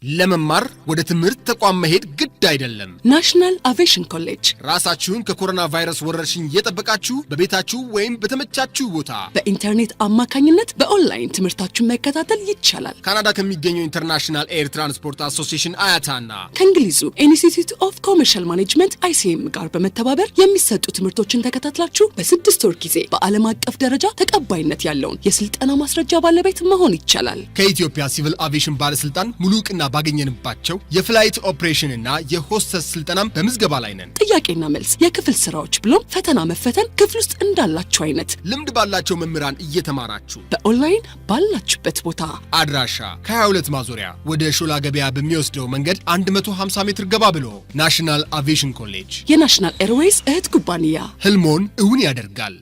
ለመማር ወደ ትምህርት ተቋም መሄድ ግድ አይደለም። ናሽናል አቪዬሽን ኮሌጅ ራሳችሁን ከኮሮና ቫይረስ ወረርሽኝ እየጠበቃችሁ በቤታችሁ ወይም በተመቻችሁ ቦታ በኢንተርኔት አማካኝነት በኦንላይን ትምህርታችሁን መከታተል ይቻላል። ካናዳ ከሚገኘው ኢንተርናሽናል ኤር ትራንስፖርት አሶሲዬሽን አያታና ከእንግሊዙ ኢንስቲትዩት ኦፍ ኮመርሻል ማኔጅመንት ICM ጋር በመተባበር የሚሰጡ ትምህርቶችን ተከታትላችሁ በ6 ወር ጊዜ በዓለም አቀፍ ደረጃ ተቀባይነት ያለውን የስልጠና ማስረጃ ባለቤት መሆን ይቻላል። ከኢትዮጵያ ሲቪል አቪዬሽን ባለስልጣን ሙሉ ዕውቅና ባገኘንባቸው የፍላይት ኦፕሬሽን እና የሆስተስ ስልጠናም በምዝገባ ላይ ነን። ጥያቄና መልስ፣ የክፍል ስራዎች ብሎም ፈተና መፈተን ክፍል ውስጥ እንዳላችሁ አይነት ልምድ ባላቸው መምህራን እየተማራችሁ በኦንላይን ባላችሁበት ቦታ አድራሻ ከ22 ማዞሪያ ወደ ሾላ ገበያ በሚወስደው መንገድ 150 ሜትር ገባ ብሎ ናሽናል አቪዬሽን ኮሌጅ የናሽናል ኤርዌይስ እህት ኩባንያ ህልሞን እውን ያደርጋል።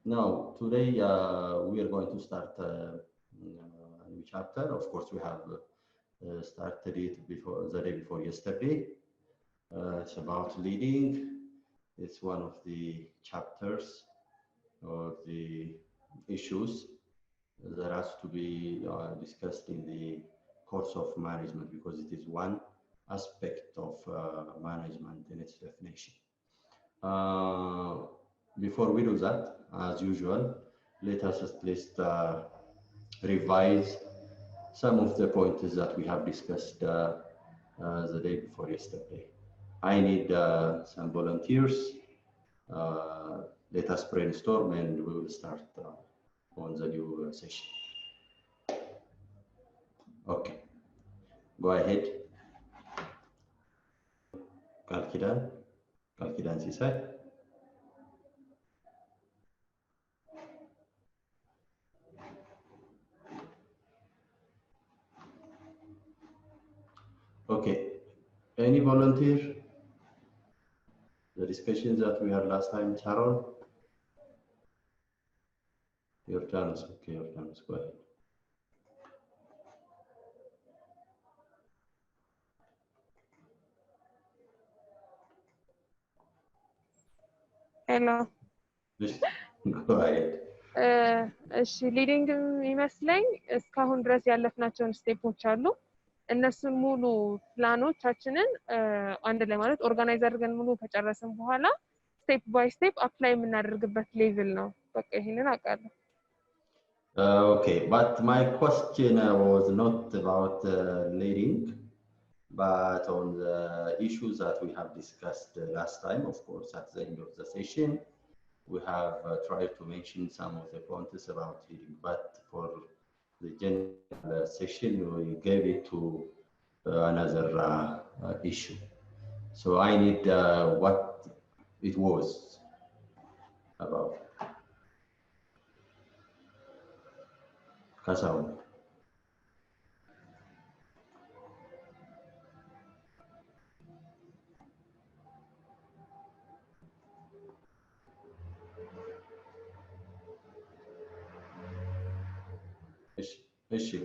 Now, today we are going to start a new chapter. Of course, we have started it before the day before yesterday. It's about leading. It's one of the chapters or the issues that has to be discussed in the course of management because it is one aspect of management in its definition. Before we do that, as usual, let us at least revise some of the points that we have discussed the day before yesterday. I need some volunteers. Let us brainstorm and we will start on the new session. Okay, go ahead. Kalkidan Sisay. Okay, any volunteer? The discussions that we had last time, Sharon? Your turn is okay, your turn is go ahead. Hello. Go ahead. እሺ ሊዲንግ የሚመስለኝ እስካሁን ድረስ ያለፍናቸውን ስቴፖች አሉ እነሱን ሙሉ ፕላኖቻችንን አንድ ላይ ማለት ኦርጋናይዝ አድርገን ሙሉ ከጨረስን በኋላ ስቴፕ ባይ ስቴፕ አፕላይ የምናደርግበት ሌቭል ነው በቃ ይሄንን አውቃለሁ Okay, but my question was not about leading but on the issues that we have discussed last time. Of course, at the end of the session we have tried to mention some of the points about leading, but for the general session we gave it to another issue. So I need what it was about. Kasaw.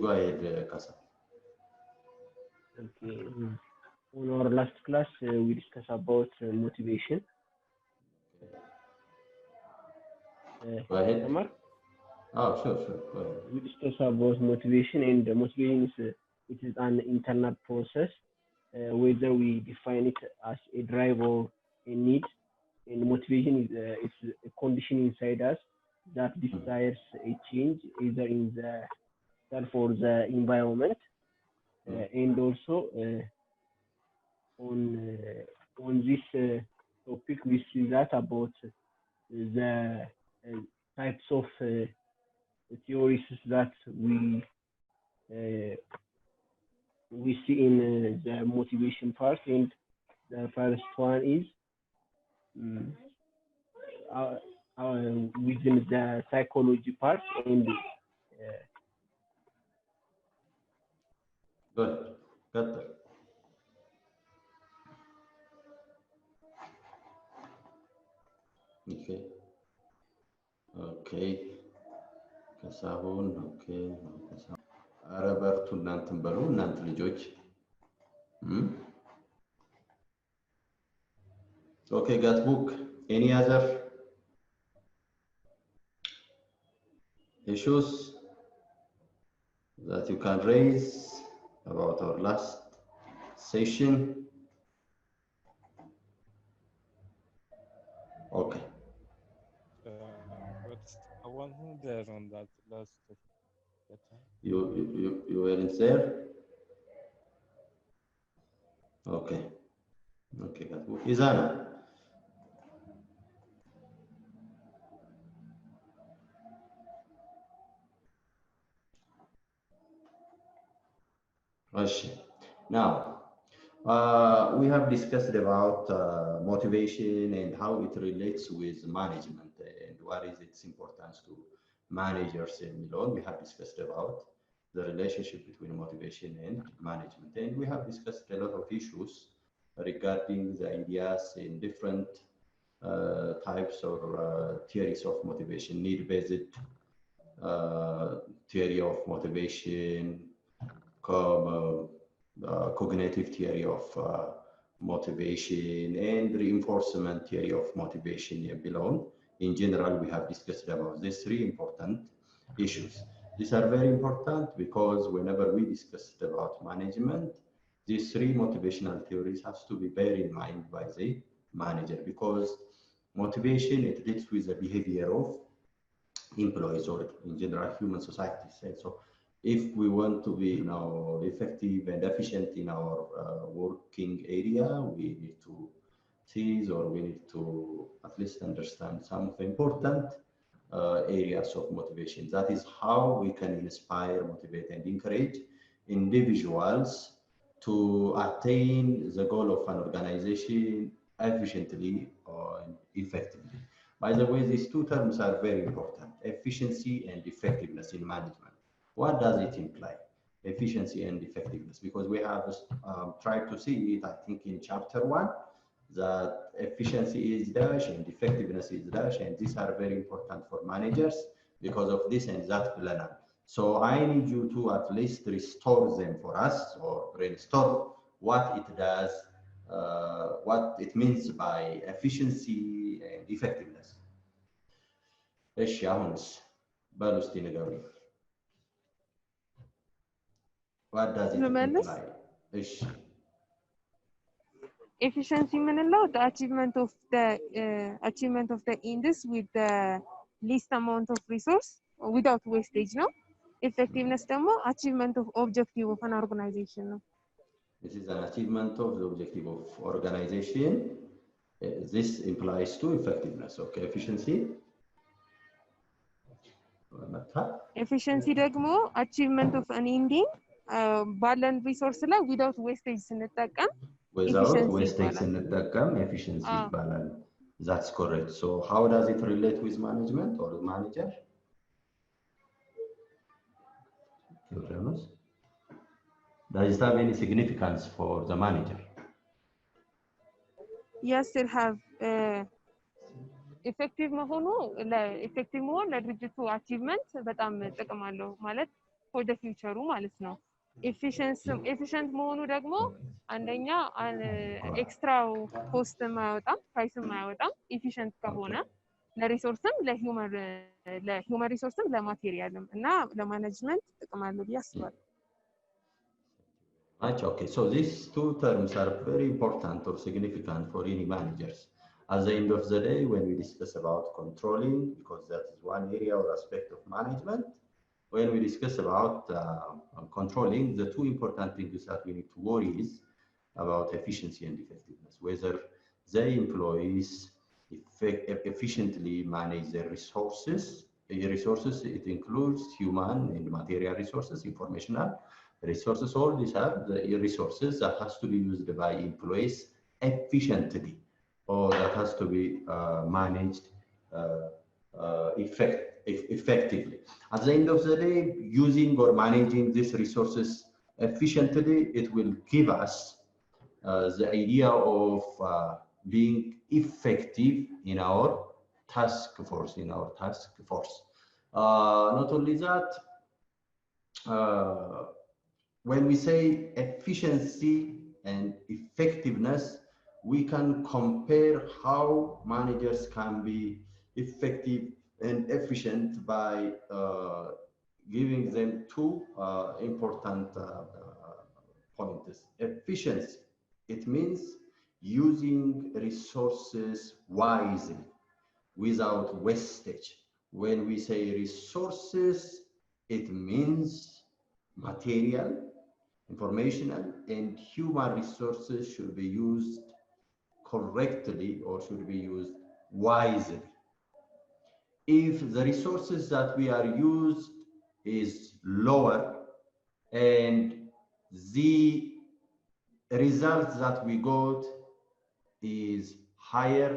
Go ahead, Kasa. Okay. On our last class, we discussed about motivation. Go ahead. Amar? Oh, sure. Go ahead. We discussed about motivation, and motivation is it is an internal process, whether we define it as a drive or a need. And motivation is it's a condition inside us that desires a change, either in the for the environment and also on this topic we see that about the types of theories that we see in the motivation part, and the first one is within the psychology part and Good. Okay. ከሳሁን ኦኬ ኧረ በርቱ እናንተም በሉ እናንተ ልጆች Hmm? Okay, got book. Any other issues that you can raise about our last session? Okay. But I wasn't there on that last session. You weren't there? Okay. Okay, got book. Izana. Now, we have discussed about motivation and how it relates with management and what is its importance to managers and alone. We have discussed about the relationship between motivation and management, and we have discussed a lot of issues regarding the ideas in different types or theories of motivation, need-based theory of motivation, cognitive theory of motivation, and reinforcement theory of motivation below. In general, we have discussed about these three important issues. These are very important because whenever we discussed about management, these three motivational theories has to be bear in mind by the manager, because motivation, it deals with the behavior of employees or in general human societies. And so if we want to be effective and efficient in our working area, we need to seize, or we need to at least understand some of the important areas of motivation. That is how we can inspire, motivate, and encourage individuals to attain the goal of an organization efficiently or effectively. By the way, these two terms are very important: efficiency and effectiveness in management. What does it imply? Efficiency and effectiveness, because we have tried to see it, I think, in chapter 1, that efficiency is dash and effectiveness is dash, and these are very important for managers because of this and that planner. So I need you to at least restore them for us, or brainstorm what it does, what it means by efficiency and effectiveness. እሺ አሁንስ በሉ እስቲ ንገሩኝ። What does it imply? እሺ efficiency የምንለው the achievement of the ends with the least amount of resource without wastage ነው። effectiveness ደግሞ achievement of objective of an organization ነው። This is an achievement of the objective of organization. This implies to effectiveness. Okay, efficiency. efficiency ደግሞ achievement of an ending ባለን ሪሶርስ ላይ without wastage ስንጠቀም without wastage ስንጠቀም efficiency ይባላል። That's correct. So how does it relate with management or manager? Does it have any significance for the manager? Yes, it have effective መሆኑ ለኢፌክቲቭ መሆን ለድርጅቱ አቺቭመንት በጣም ጥቅም አለው ማለት for the future ማለት ነው። ኤፊሽንት መሆኑ ደግሞ አንደኛ ኤክስትራው ኮስት ማያወጣም ፕራይስም ማያወጣም ኤፊሽንት ከሆነ ለሪሶርስም ለሂውመን ሪሶርስም ለማቴሪያልም እና ለማኔጅመንት ጥቅም አለው ብዬ አስባለሁ። Okay, so these two terms are very important or significant for any managers. At the end of the day, when we discuss about controlling, because that is one area or aspect of management, when we discuss about controlling, the two important things that we need to worry is about efficiency and effectiveness, whether the employees efficiently manage their resources. Resources, it includes human and material resources, informational resources. All these are the resources that has to be used by employees efficiently, or that has to be managed effectively. At the end of the day, using or managing these resources efficiently, it will give us the idea of being effective in our task force. Not only that, when we say efficiency and effectiveness, we can compare how managers can be effective and efficient by giving them two important points. Efficiency, it means using resources wisely without wastage. When we say resources, it means material, informational, and human resources should be used correctly or should be used wisely. If the resources that we are used is lower and the results that we got is higher,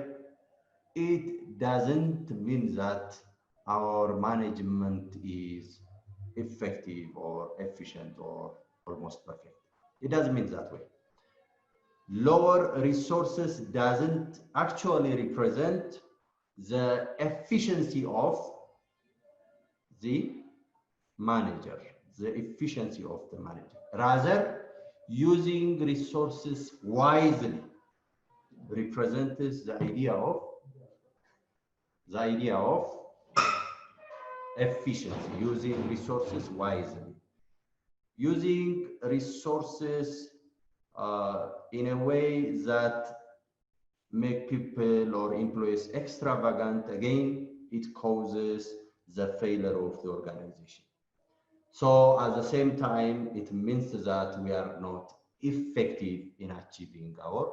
it doesn't mean that our management is effective or efficient or almost perfect. It doesn't mean that way. Lower resources doesn't actually represent the efficiency of the manager, the efficiency of the manager. Rather, using resources wisely represents the idea of efficiency, using resources wisely. Using resources in a way that make people or employees extravagant, again, it causes the failure of the organization. So at the same time, it means that we are not effective in achieving our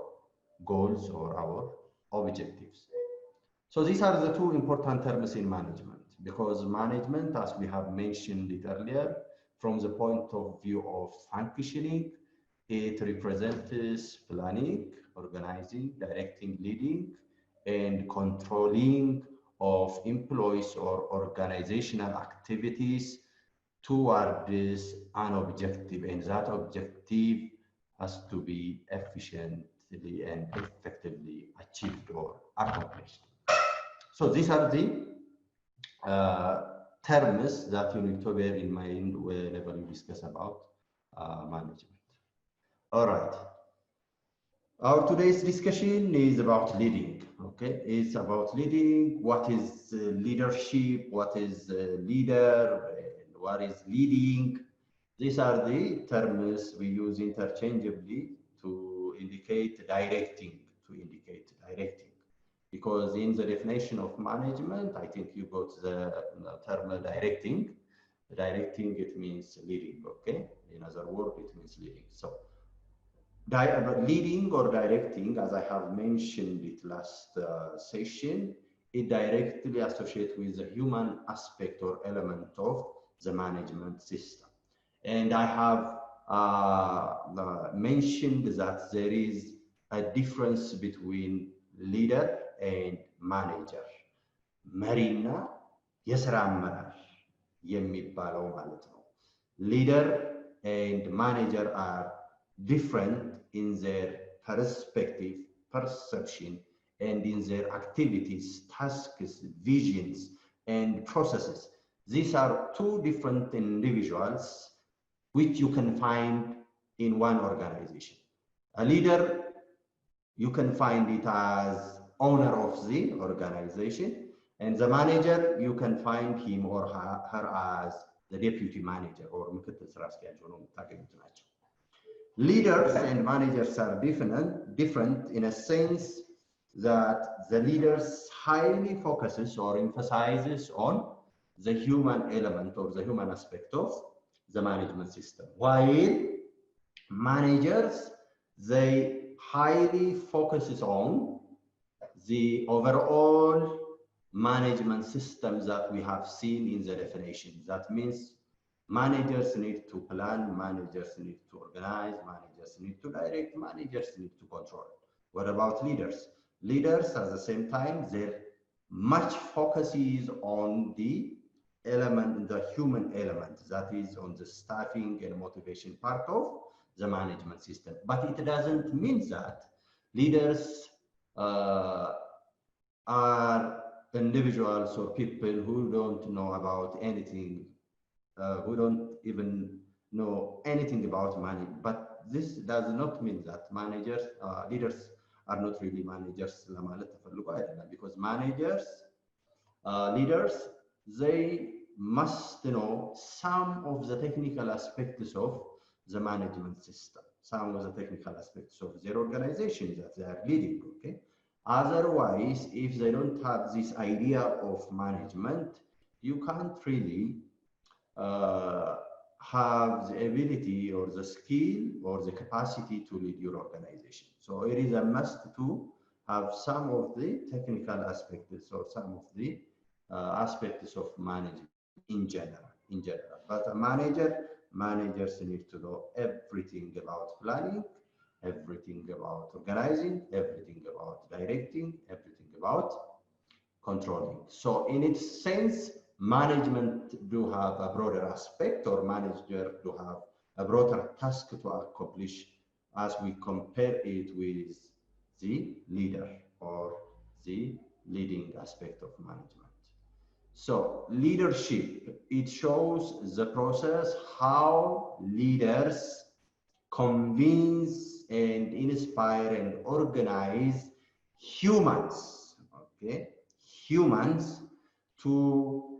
goals or our objectives. So these are the two important terms in management, because management, as we have mentioned it earlier, from the point of view of functioning, it represents planning, organizing, directing, leading, and controlling of employees or organizational activities toward this an objective, and that objective has to be efficiently and effectively achieved or accomplished. So these are the terms that you need to bear in mind whenever you discuss about management. All right. Our today's discussion is about leading. Okay, it's about leading. What is leadership? What is leader? And what is leading? These are the terms we use interchangeably to indicate directing. Because in the definition of management, I think you got the term directing. Directing, it means leading. Okay, in other words, it means leading. So leading or directing, as I have mentioned it last session, it directly associates with the human aspect or element of the management system. And I have mentioned that there is a difference between leader and manager. መሪና የስራ አመራር የሚባለው ማለት ነው። Leader and manager are different in their perspective, perception, and in their activities, tasks, visions, and processes. These are two different individuals which you can find in one organization. A leader, you can find it as owner of the organization, and the manager, you can find him or her as the deputy manager or ምክትል ስራ አስኪያጅ ሆኖ የምታገኙት ናቸው። Leaders and managers are different in a sense that the leaders highly focuses or emphasizes on the human element or the human aspect of the management system, while managers, they highly focuses on the overall management systems that we have seen in the definition. That means managers need to plan, managers need to organize, managers need to direct, managers need to control. What about leaders? Leaders, at the same time, their much focus is on the element, the human element, that is on the staffing and motivation part of the management system. But it doesn't mean that leaders are individuals or people who don't know about anything, who don't even know anything about money, but this does not mean that managers, leaders are not really managers, because managers, leaders, they must know some of the technical aspects of the management system, some of the technical aspects of their organization that they are leading, okay? Otherwise, if they don't have this idea of management, you can't really have the ability or the skill or the capacity to lead your organization. So it is a must to have some of the technical aspects or some of the aspects of management in general. But a managers need to know everything about planning, everything about organizing, everything about directing, everything about controlling. So in its sense, management do have a broader aspect, or manager do have a broader task to accomplish as we compare it with the leader or the leading aspect of management. So leadership, it shows the process how leaders convince and inspire and organize humans, okay, humans to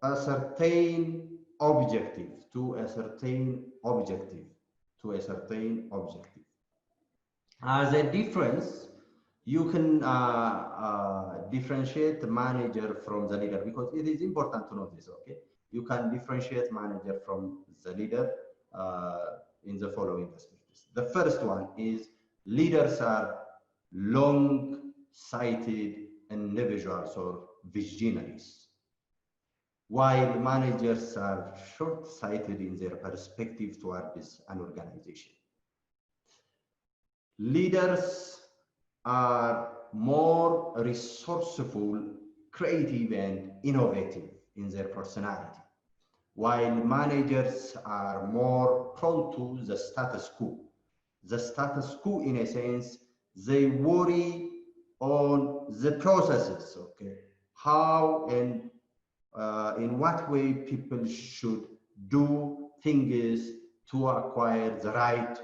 a certain objective, As a difference, you can differentiate the manager from the leader, because it is important to know this, okay? You can differentiate manager from the leader in the following aspects. The first one is leaders are long-sighted individuals or visionaries, while managers are short-sighted in their perspective towards an organization. Leaders are more resourceful, creative, and innovative in their personality, while managers are more prone to the status quo. The status quo, in a sense, they worry on the processes, okay? How and in what way people should do things to acquire the right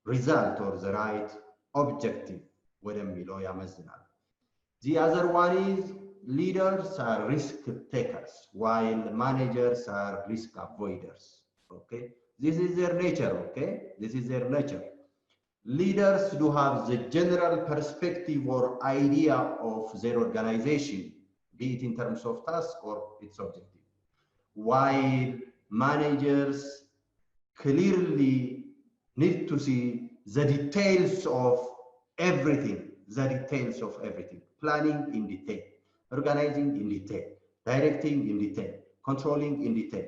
result or the right objective. The other one is leaders are risk takers, while managers are risk avoiders, okay? This is their nature, okay? This is their nature. Leaders do have the general perspective or idea of their organization, be it in terms of task or its objective, while managers clearly need to see the details of everything, planning in detail, organizing in detail, directing in detail, controlling in detail.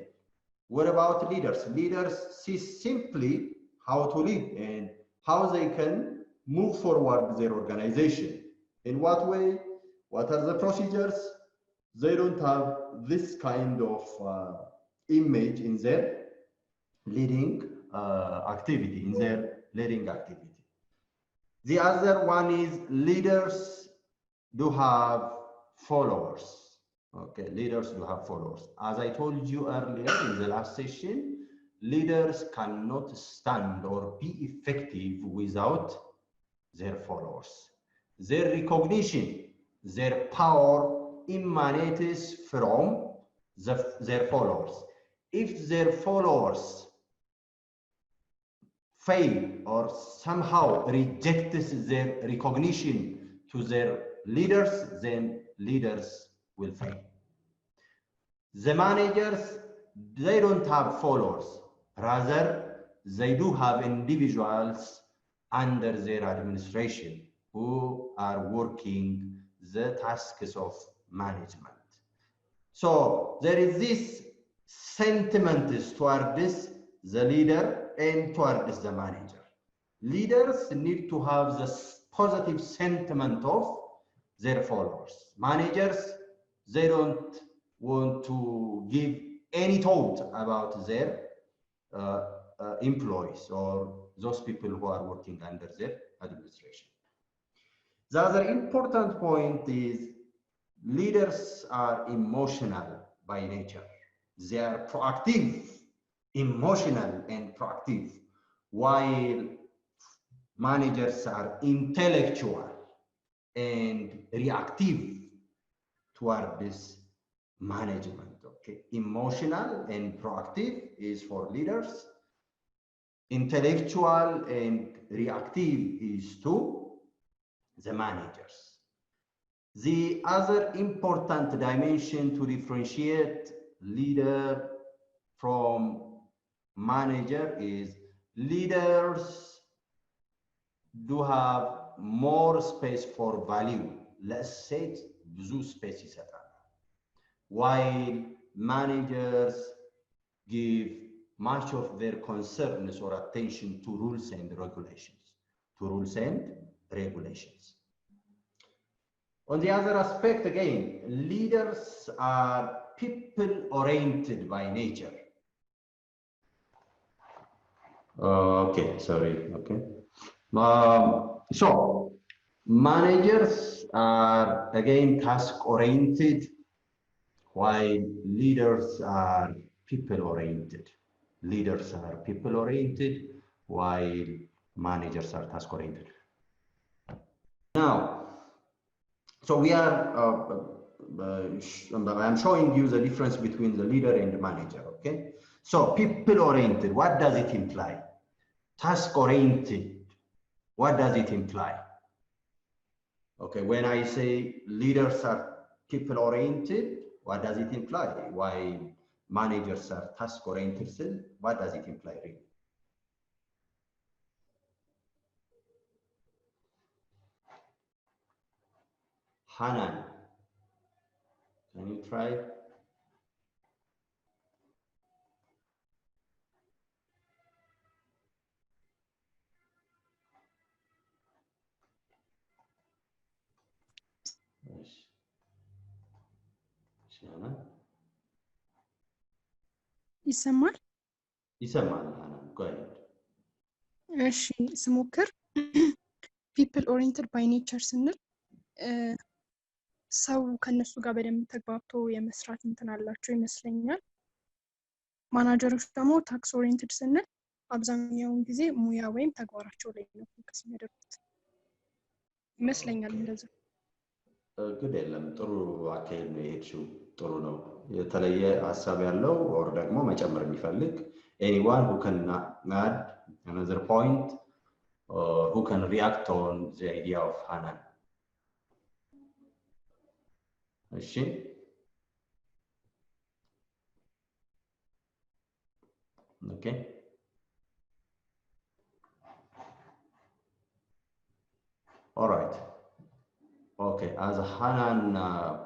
What about leaders? Leaders see simply how to lead and how they can move forward their organization. In what way? What are the procedures? They don't have this kind of image in their leading activity, The other one is leaders do have followers. Okay, leaders do have followers. As I told you earlier in the last session, leaders cannot stand or be effective without their followers. Their recognition, their power emanates from their followers. If their followers fail or somehow rejects their recognition to their leaders, then leaders will fail. The managers, they don't have followers. Rather, they do have individuals under their administration who are working the tasks of management. So there is this sentiment towards the leader and towards the manager. Leaders need to have this positive sentiment of their followers. Managers, they don't want to give any thought about their employees or those people who are working under their administration. The other important point is leaders are emotional by nature. They are proactive, emotional and proactive, while managers are intellectual and reactive toward this management. Okay, emotional and proactive is for leaders. Intellectual and reactive is to the managers. The other important dimension to differentiate leader from manager is leaders do have more space for value. Let's say ብዙ space ይሰጣል. While managers give much of their concerns or attention to rules and regulations. On the other aspect, again, leaders are people-oriented by nature. Okay, sorry, okay. So, managers are, again, task-oriented, while leaders are people-oriented. Leaders are people-oriented, while managers are task-oriented. Now, so we are, I'm showing you the difference between the leader and the manager, okay? So people-oriented, what does it imply? Task-oriented, what does it imply? Okay, when I say leaders are people-oriented, what does it imply? Why managers are task-oriented, what does it imply really? Hanan, can you try? Hanan? ይሰማል? ይሰማል Hanan, go ahead. እሺ ስሞክር people oriented by nature ስንል ሰው ከነሱ ጋር በደንብ ተግባብቶ የመስራት እንትን አላቸው ይመስለኛል። ማናጀሮች ደግሞ ታክስ ኦሪየንትድ ስንል አብዛኛውን ጊዜ ሙያ ወይም ተግባራቸው ላይ ነው ፎከስ የሚያደርጉት ይመስለኛል እንደዛ። ግድ የለም ጥሩ አካሄድ ነው የሄድሽው ጥሩ ነው። የተለየ ሐሳብ ያለው or ደግሞ መጨመር የሚፈልግ anyone who can add another point or who can react on the idea of Hanan. እሺ okay. All right. Okay, as Hanan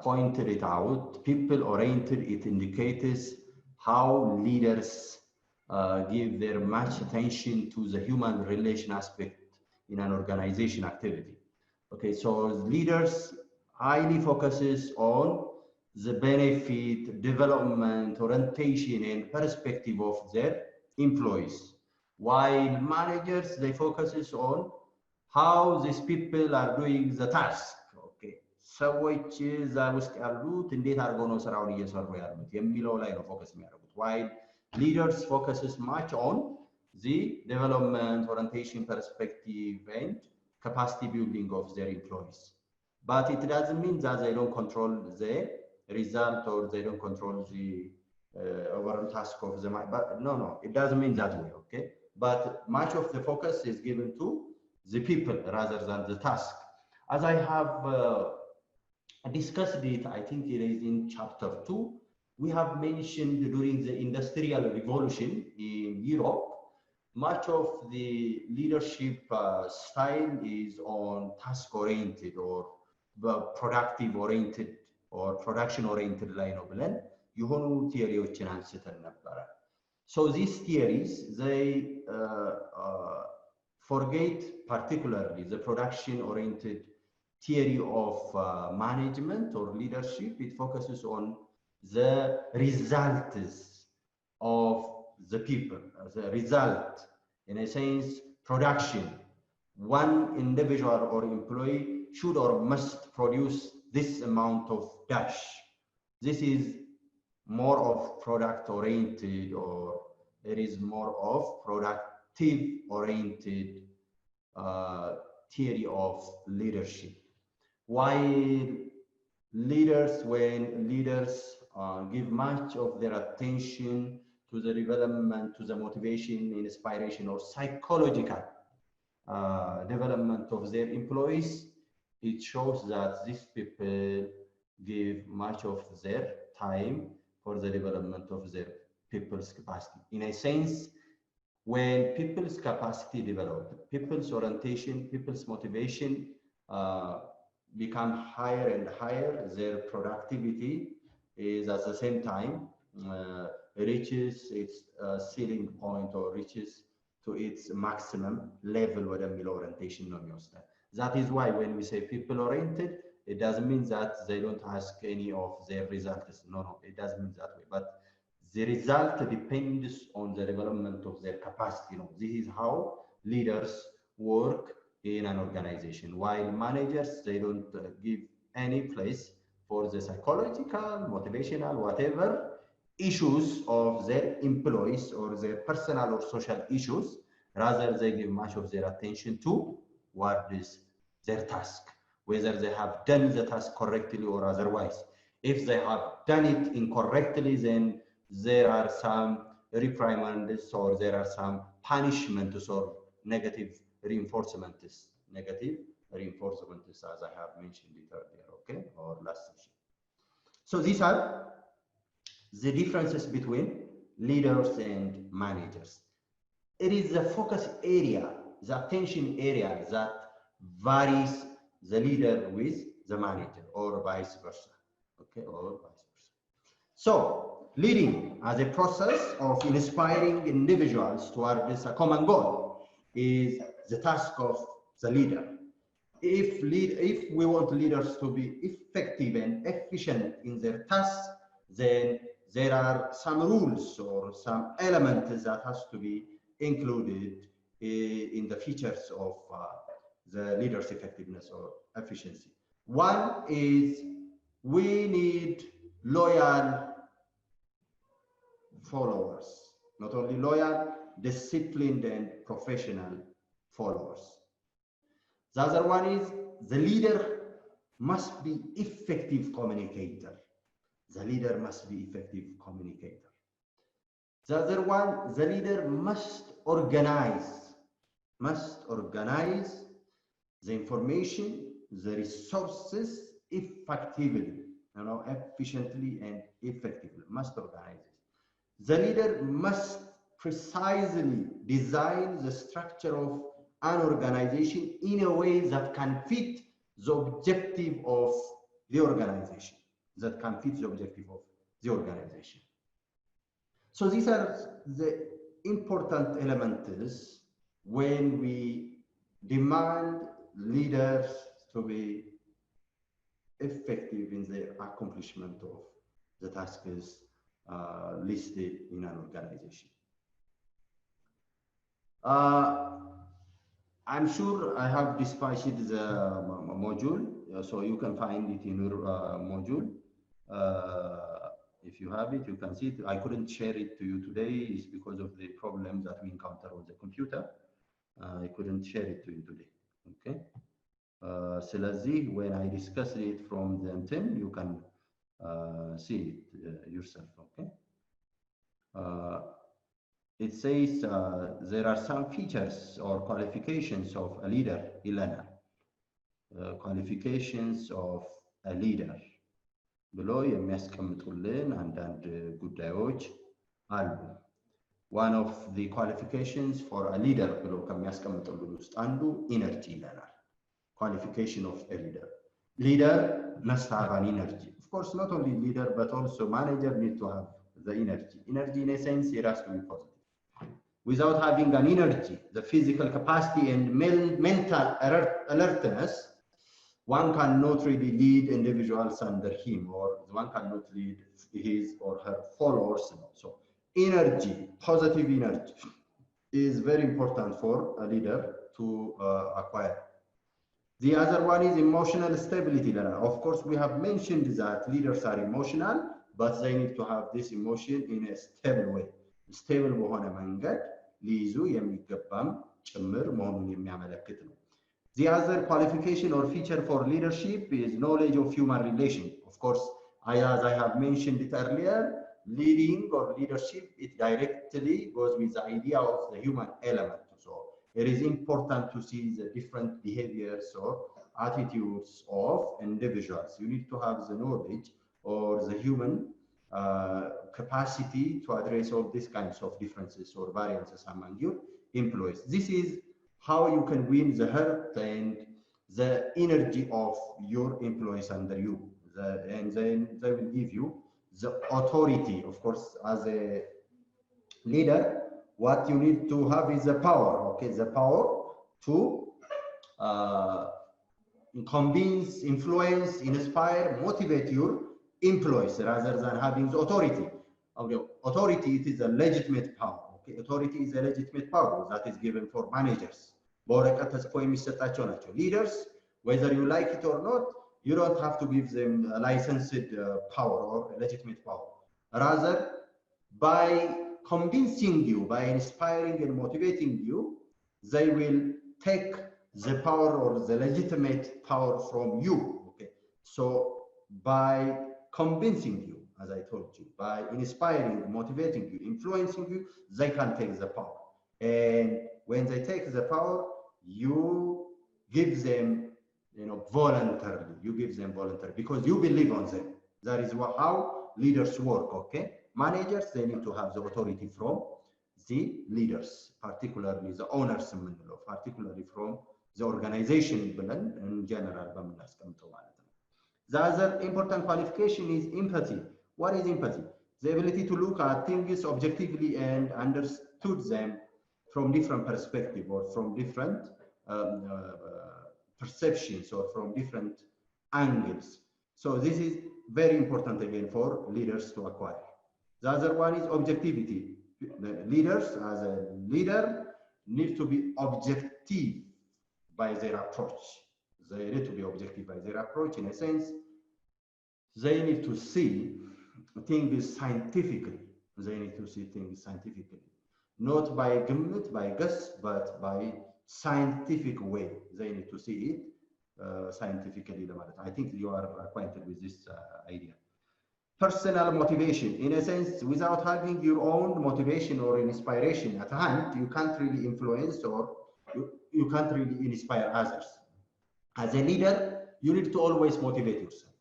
pointed it out, people-oriented, it indicates how leaders give their much attention to the human relation aspect in an organization activity. Okay, so leaders highly focuses on the benefit, development, orientation, and perspective of their employees, while managers, they focuses on how these people are doing the task. Okay, ሰዎች እዛ ውስጥ ያሉት እንዴት አድርገው ነው ስራውን እየሰሩ ያሉት የሚለው ላይ ነው ፎከስ የሚያደርጉት while leaders focuses much on the development, orientation, perspective, and capacity building of their employees. But it doesn't mean that they don't control the result or they don't control the overall task of the but no, it doesn't mean that way, okay? But much of the focus is given to the people rather than the task. As I have discussed it, I think it is in chapter 2, we have mentioned during the Industrial Revolution in Europe, much of the leadership style is on task-oriented or productive-oriented or production-oriented line of land. የሆኑ ቲዮሪዎችን አንስተን ነበረ። So these theories, they forget particularly the production-oriented theory of management or leadership. It focuses on the results of the people, the result, in a sense, production. One individual or employee should or must produce this amount of dash. This is more of product-oriented, or it is more of product objective-oriented theory of leadership. While leaders, when leaders give much of their attention to the development, to the motivation, inspiration, or psychological development of their employees, it shows that these people give much of their time for the development of their people's capacity. In a sense, when people's capacity develop, people's orientation, people's motivation become higher and higher, their productivity is at the same time reaches its ceiling point or reaches to its maximum level ወደሚለው orientation ነው የሚወስደን. That is why when we say people oriented, it doesn't mean that they don't ask any of their results. No, it doesn't mean that way. But the result depends on the development of their capacity. This is how leaders work in an organization. While managers, they don't give any place for the psychological, motivational, whatever issues of their employees or their personal or social issues. Rather, they give much of their attention to what is their task, whether they have done the task correctly or otherwise. If they have done it incorrectly, then there are some reprimands or there are some punishments or negative reinforcements, as I have mentioned it earlier, okay, or last session. So these are the differences between leaders and managers. It is the focus area, the attention area that varies the leader with the manager or vice versa, okay, or vice versa. So leading as a process of inspiring individuals towards a common goal is the task of the leader. If we want leaders to be effective and efficient in their tasks, then there are some rules or some elements that has to be included in the features of the leader's effectiveness or efficiency. One is we need loyal followers, not only loyal, disciplined and professional followers. The other one is the leader must be effective communicator. The leader must be effective communicator. The other one, the leader must organize the information, the resources effectively, efficiently and effectively, must organize it. The leader must precisely design the structure of an organization in a way that can fit the objective of the organization, So these are the important elements when we demand leaders to be effective in the accomplishment of the tasks listed in an organization. I'm sure I have dispatched the module, so you can find it in your module. If you have it, you can see it. I couldn't share it to you today. It's because of the problems that we encounter on the computer. I couldn't share it to you today. Okay. Selazzi, when I discuss it from the intent, you can see it yourself. Okay. It says there are some features or qualifications of a leader, Ilana. Qualifications of a leader. ብሎ የሚያስቀምጡልን አንዳንድ ጉዳዮች አሉ። One of the qualifications for a leader ብሎ ከሚያስቀምጡልን ውስጥ አንዱ ኢነርጂ ይለናል። Qualification of a leader. Leader must have an energy. Of course, not only leader, but also manager need to have the energy. Energy in a sense, it has to be positive. Without having an energy, the physical capacity and mental alertness, one cannot really lead individuals under him, or one cannot lead his or her followers. So energy, positive energy, is very important for a leader to acquire. The other one is emotional stability. Of course, we have mentioned that leaders are emotional, but they need to have this emotion in a stable way. Stable በሆነ መንገድ ሊይዙ የሚገባም ጭምር መሆኑን የሚያመለክት ነው። The other qualification or feature for leadership is knowledge of human relation. Of course, as I have mentioned it earlier, leading or leadership, it directly goes with the idea of the human element. So it is important to see the different behaviors or attitudes of individuals. You need to have the knowledge or the human capacity to address all these kinds of differences or variances among your employees. This is how you can win the heart and the energy of your employees under you. And then they will give you the authority. Of course, as a leader, what you need to have is the power, okay? The power to convince, influence, inspire, motivate your employees rather than having the authority. Okay. Authority, it is a legitimate power. Okay. Authority is a legitimate power that is given for managers. Leaders, whether you like it or not, you don't have to give them a licensed power or a legitimate power. Rather, by convincing you, by inspiring and motivating you, they will take the power or the legitimate power from you. Okay. So by convincing you, as I told you, by inspiring, motivating you, influencing you, they can take the power. And when they take the power, you give them, voluntarily. You give them voluntarily because you believe on them. That is how leaders work. Okay, managers, they need to have the authority from the leaders, particularly the owners, particularly from the organization in general. The other important qualification is empathy. What is empathy? The ability to look at things objectively and understood them from different perspectives or from different perceptions or from different angles. So this is very important again for leaders to acquire. The other one is objectivity. The leaders, as a leader, need to be objective by their approach. They need to be objective by their approach. In a sense, they need to see things scientifically. They need to see things scientifically, not by gimlet, by guess, but by scientific way. They need to see it scientifically. I think you are acquainted with this idea. Personal motivation, in a sense, without having your own motivation or inspiration at hand, you can't really influence or you can't really inspire others. As a leader, you need to always motivate yourself.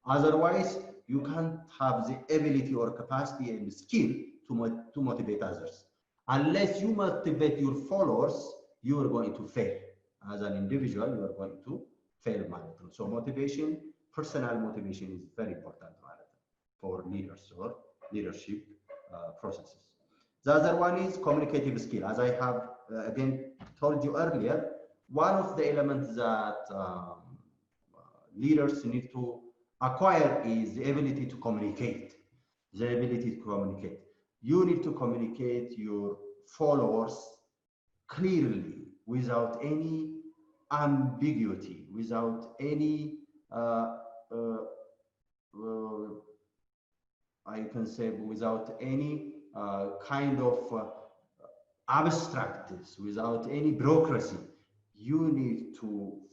Otherwise, you can't have the ability or capacity and skill to motivate others. Unless you motivate your followers, you are going to fail. As an individual, you are going to fail. So motivation, personal motivation is very important for leaders or leadership processes. The other one is communicative skill. As I have again told you earlier, one of the elements that leaders need to acquire is the ability to communicate. The ability to communicate. You need to communicate your followers clearly, without any ambiguity, without any I can say without any kind of abstractness, without any bureaucracy. You need to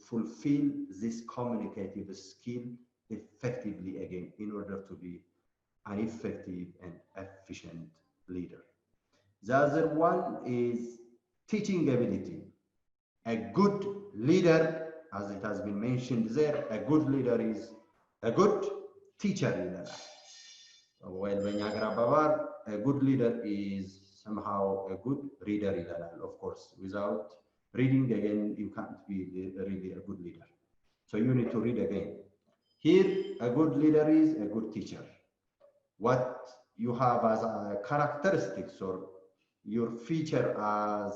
fulfill this communicative skill effectively again in order to be an effective and efficient leader. The other one is teaching ability. A good leader, as it has been mentioned there, a good leader is a good teacher. Well, a good leader is somehow a good reader. Of course, without reading again, you can't be really a good leader. So you need to read again. Here, a good leader is a good teacher. What you have as a characteristics or your feature as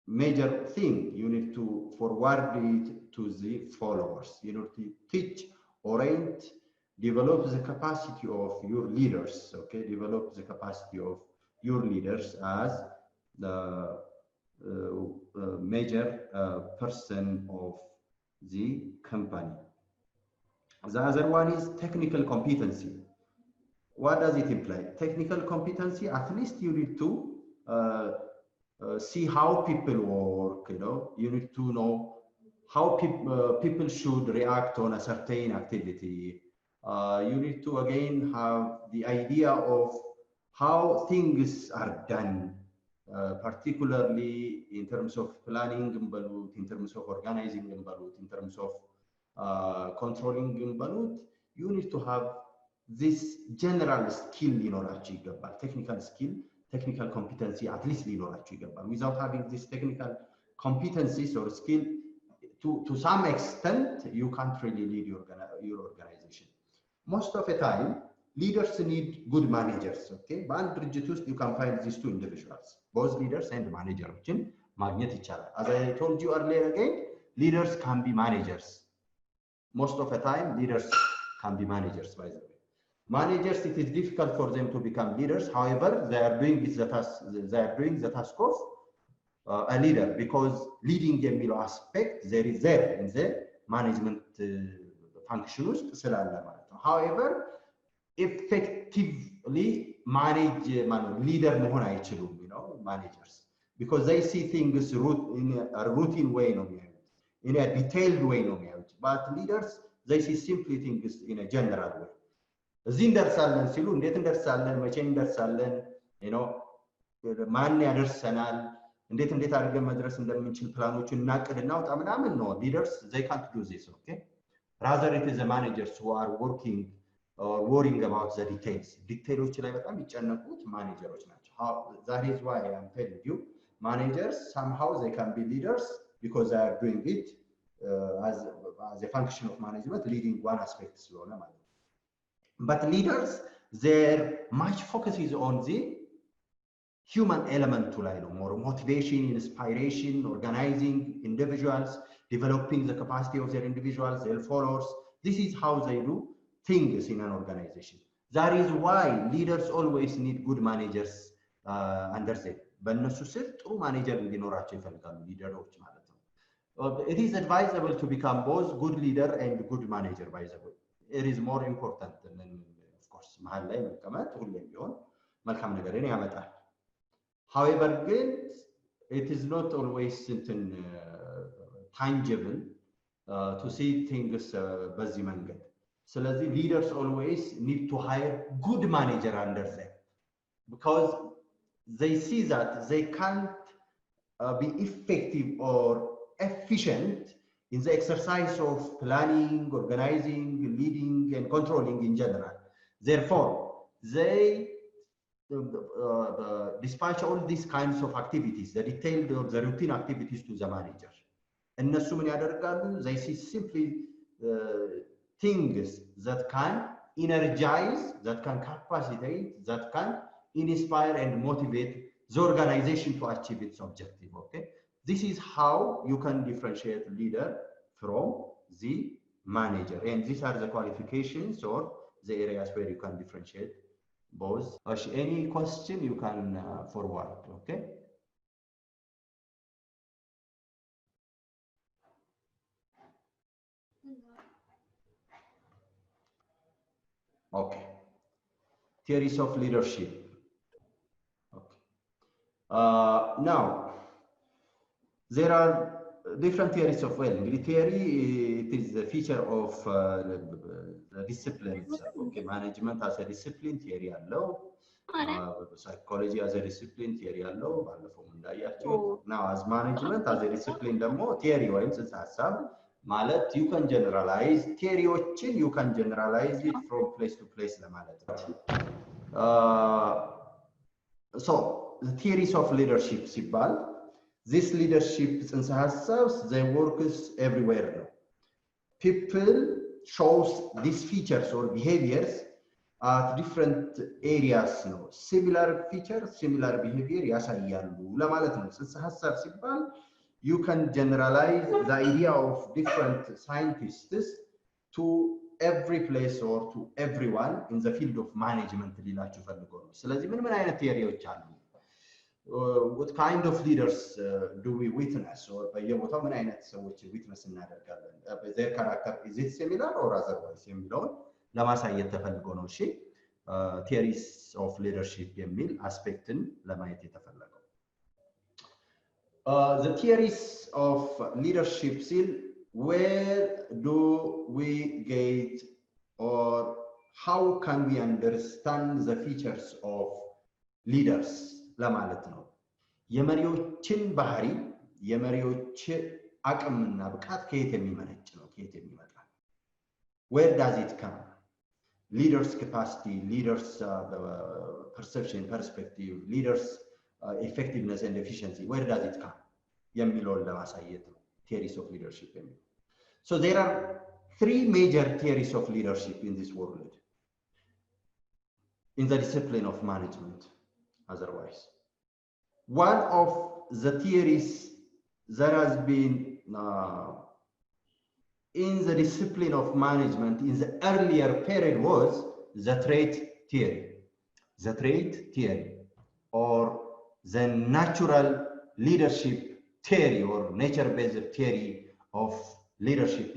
major thing, you need to forward it to the followers. You need to teach, orient, develop the capacity of your leaders. Okay, develop the capacity of your leaders as the major person of the company. The other one is technical competency. what does it imply? Technical competency, at least you need to see how people work, you need to know how people should react on a certain activity. You need to again have the idea of how things are done, particularly in terms of planning, in terms of organizing, in terms of controlling. You need to have this general skill, technical skill, technical competency, at least without having this technical competencies or skill, to some extent, you can't really lead your organization. Most of the time, leaders need good managers. Okay, you can find these two individuals, both leaders and managers. As I told you earlier again, leaders can be managers. Most of the time, leaders can be managers, by the way. Managers, it is difficult for them to become leaders. However, they are doing the task of a leader, because leading የሚለው aspect there is there in the management function ውስጥ ስላለ ማለት ነው. However, effectively manage leader መሆን አይችሉም, managers, because they see things in a routine way ነው የሚያዩት, in a detailed way ነው የሚያዩት. But leaders, they see simply things in a general way. እዚህ እንደርሳለን ሲሉ እንዴት እንደርሳለን፣ መቼ እንደርሳለን፣ ማን ያደርሰናል፣ እንዴት አድርገን መድረስ እንደምንችል ፕላኖችን እናቅድና ወጣ ምናምን ነው። leaders, they can't do this. Okay, rather it is the managers who are working or worrying about the details. ዲቴይሎች ላይ በጣም የሚጨነቁት ማኔጀሮች ናቸው. That is why I am telling you, managers somehow they can be leaders because they are doing it as a function of management, leading one aspect ስለሆነ ማለት ነው. But leaders, their much focus is on the human element to more motivation, inspiration, organizing individuals, developing the capacity of their individuals, their followers. This is how they do things in an organization. That is why leaders always need good managers under them. በእነሱ ስር ጥሩ ማኔጀር እንዲኖራቸው ይፈልጋሉ ሊደሮች ማለት ነው. It is advisable to become both good leader and good manager, by the way. It is more important than, of course, መሀል ላይ መቀመጥ ሁሌም ቢሆን መልካም ነገርን ያመጣል. However, it is not always tangible to see things በዚህ መንገድ. ስለዚህ leaders always need to hire good manager under them, because they see that they can't be effective or efficient in the exercise of planning, organizing, leading, and controlling in general. Therefore, they dispatch all these kinds of activities, the detailed or the routine activities, to the manager. እነሱ ምን ያደርጋሉ? They see simply things that can energize, that can capacitate, that can inspire and motivate the organization to achieve its objective. Okay, this is how you can differentiate leader from the manager, and these are the qualifications or the areas where you can differentiate both. Any question you can forward. Okay. Okay. Theories of leadership. Okay. Now, there are different theories of theory. It is the feature of the discipline itself. Okay, management as a discipline theory allow, psychology as a discipline theory allow. Now, as management as a discipline, the more theory ወይም ጽንሰ ሐሳብ ማለት you can generalize theory-ዎችን you can generalize it from place to place ለማለት ነው. So the theories of leadership ሲባል, this leadership ጽንሰ ሐሳብs they works everywhere ነው. People shows these features or behaviors at different areas ነው. Similar features, similar behavior ያሳያሉ ለማለት ነው. ጽንሰ ሐሳብ ሲባል you can generalize the idea of different scientists to every place or to everyone in the field of management ሊላችሁ ፈልጎ ነው. ስለዚህ ምን አይነት ቲዮሪዎች አሉ? What kind of leaders do we witness? Or በየቦታው ምን አይነት ሰዎች ዊትነስ እናደርጋለን? Their character, is it similar or otherwise የሚለውን ለማሳየት ተፈልጎ ነው. እሺ theories of leadership የሚል አስፔክትን ለማየት የተፈለገው the theories of leadership ሲል where do we get or how can we understand the features of leaders ለማለት ነው የመሪዎችን ባህሪ የመሪዎች አቅምና ብቃት ከየት የሚመነጭ ነው ከየት የሚመጣ where does it come leaders capacity leaders perception perspective leaders effectiveness and efficiency where does it come የሚለውን ለማሳየት ነው theories of leadership so there are three major theories of leadership in this world in the discipline of management otherwise one of the theories that has been in the discipline of management in the earlier period was the trait theory. The trait theory or the natural leadership theory or nature-based theory of leadership.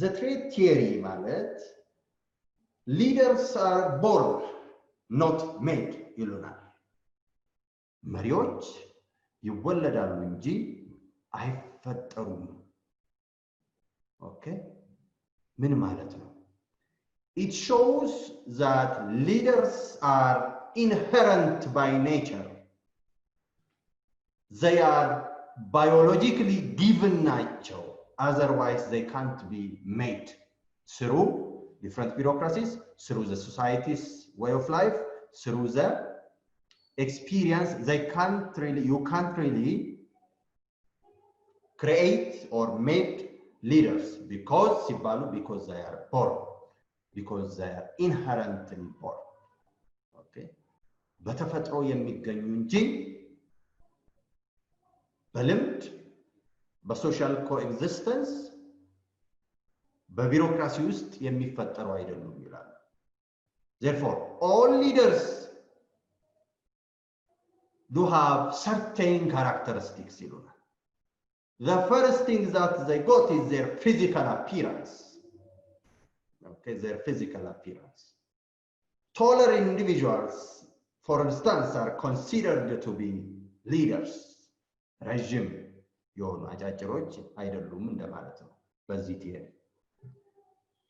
The trait theory ማለት leaders are born, not made ይሉናል። መሪዎች ይወለዳሉ እንጂ አይፈጠሩም። Okay? ምን ማለት ነው? It shows that leaders are inherent by nature. They are biologically given nature. Otherwise, they can't be made through different bureaucracies, through the society's way of life, through the experience. You can't really create or make leaders because they are born, because they are inherently born. Okay? በተፈጥሮ የሚገኙ እንጂ በልምድ በሶሻል ኮኤግዚስተንስ በቢሮክራሲ ውስጥ የሚፈጠሩ አይደሉም ይላል። Therefore, all leaders do have certain characteristics ይሉናል። The first thing that they got is their physical appearance. Okay, their physical appearance. Taller individuals, for instance, are considered to be leaders. ረዥም የሆኑ አጫጭሮች አይደሉም እንደማለት ነው በዚህ ቲዮሪ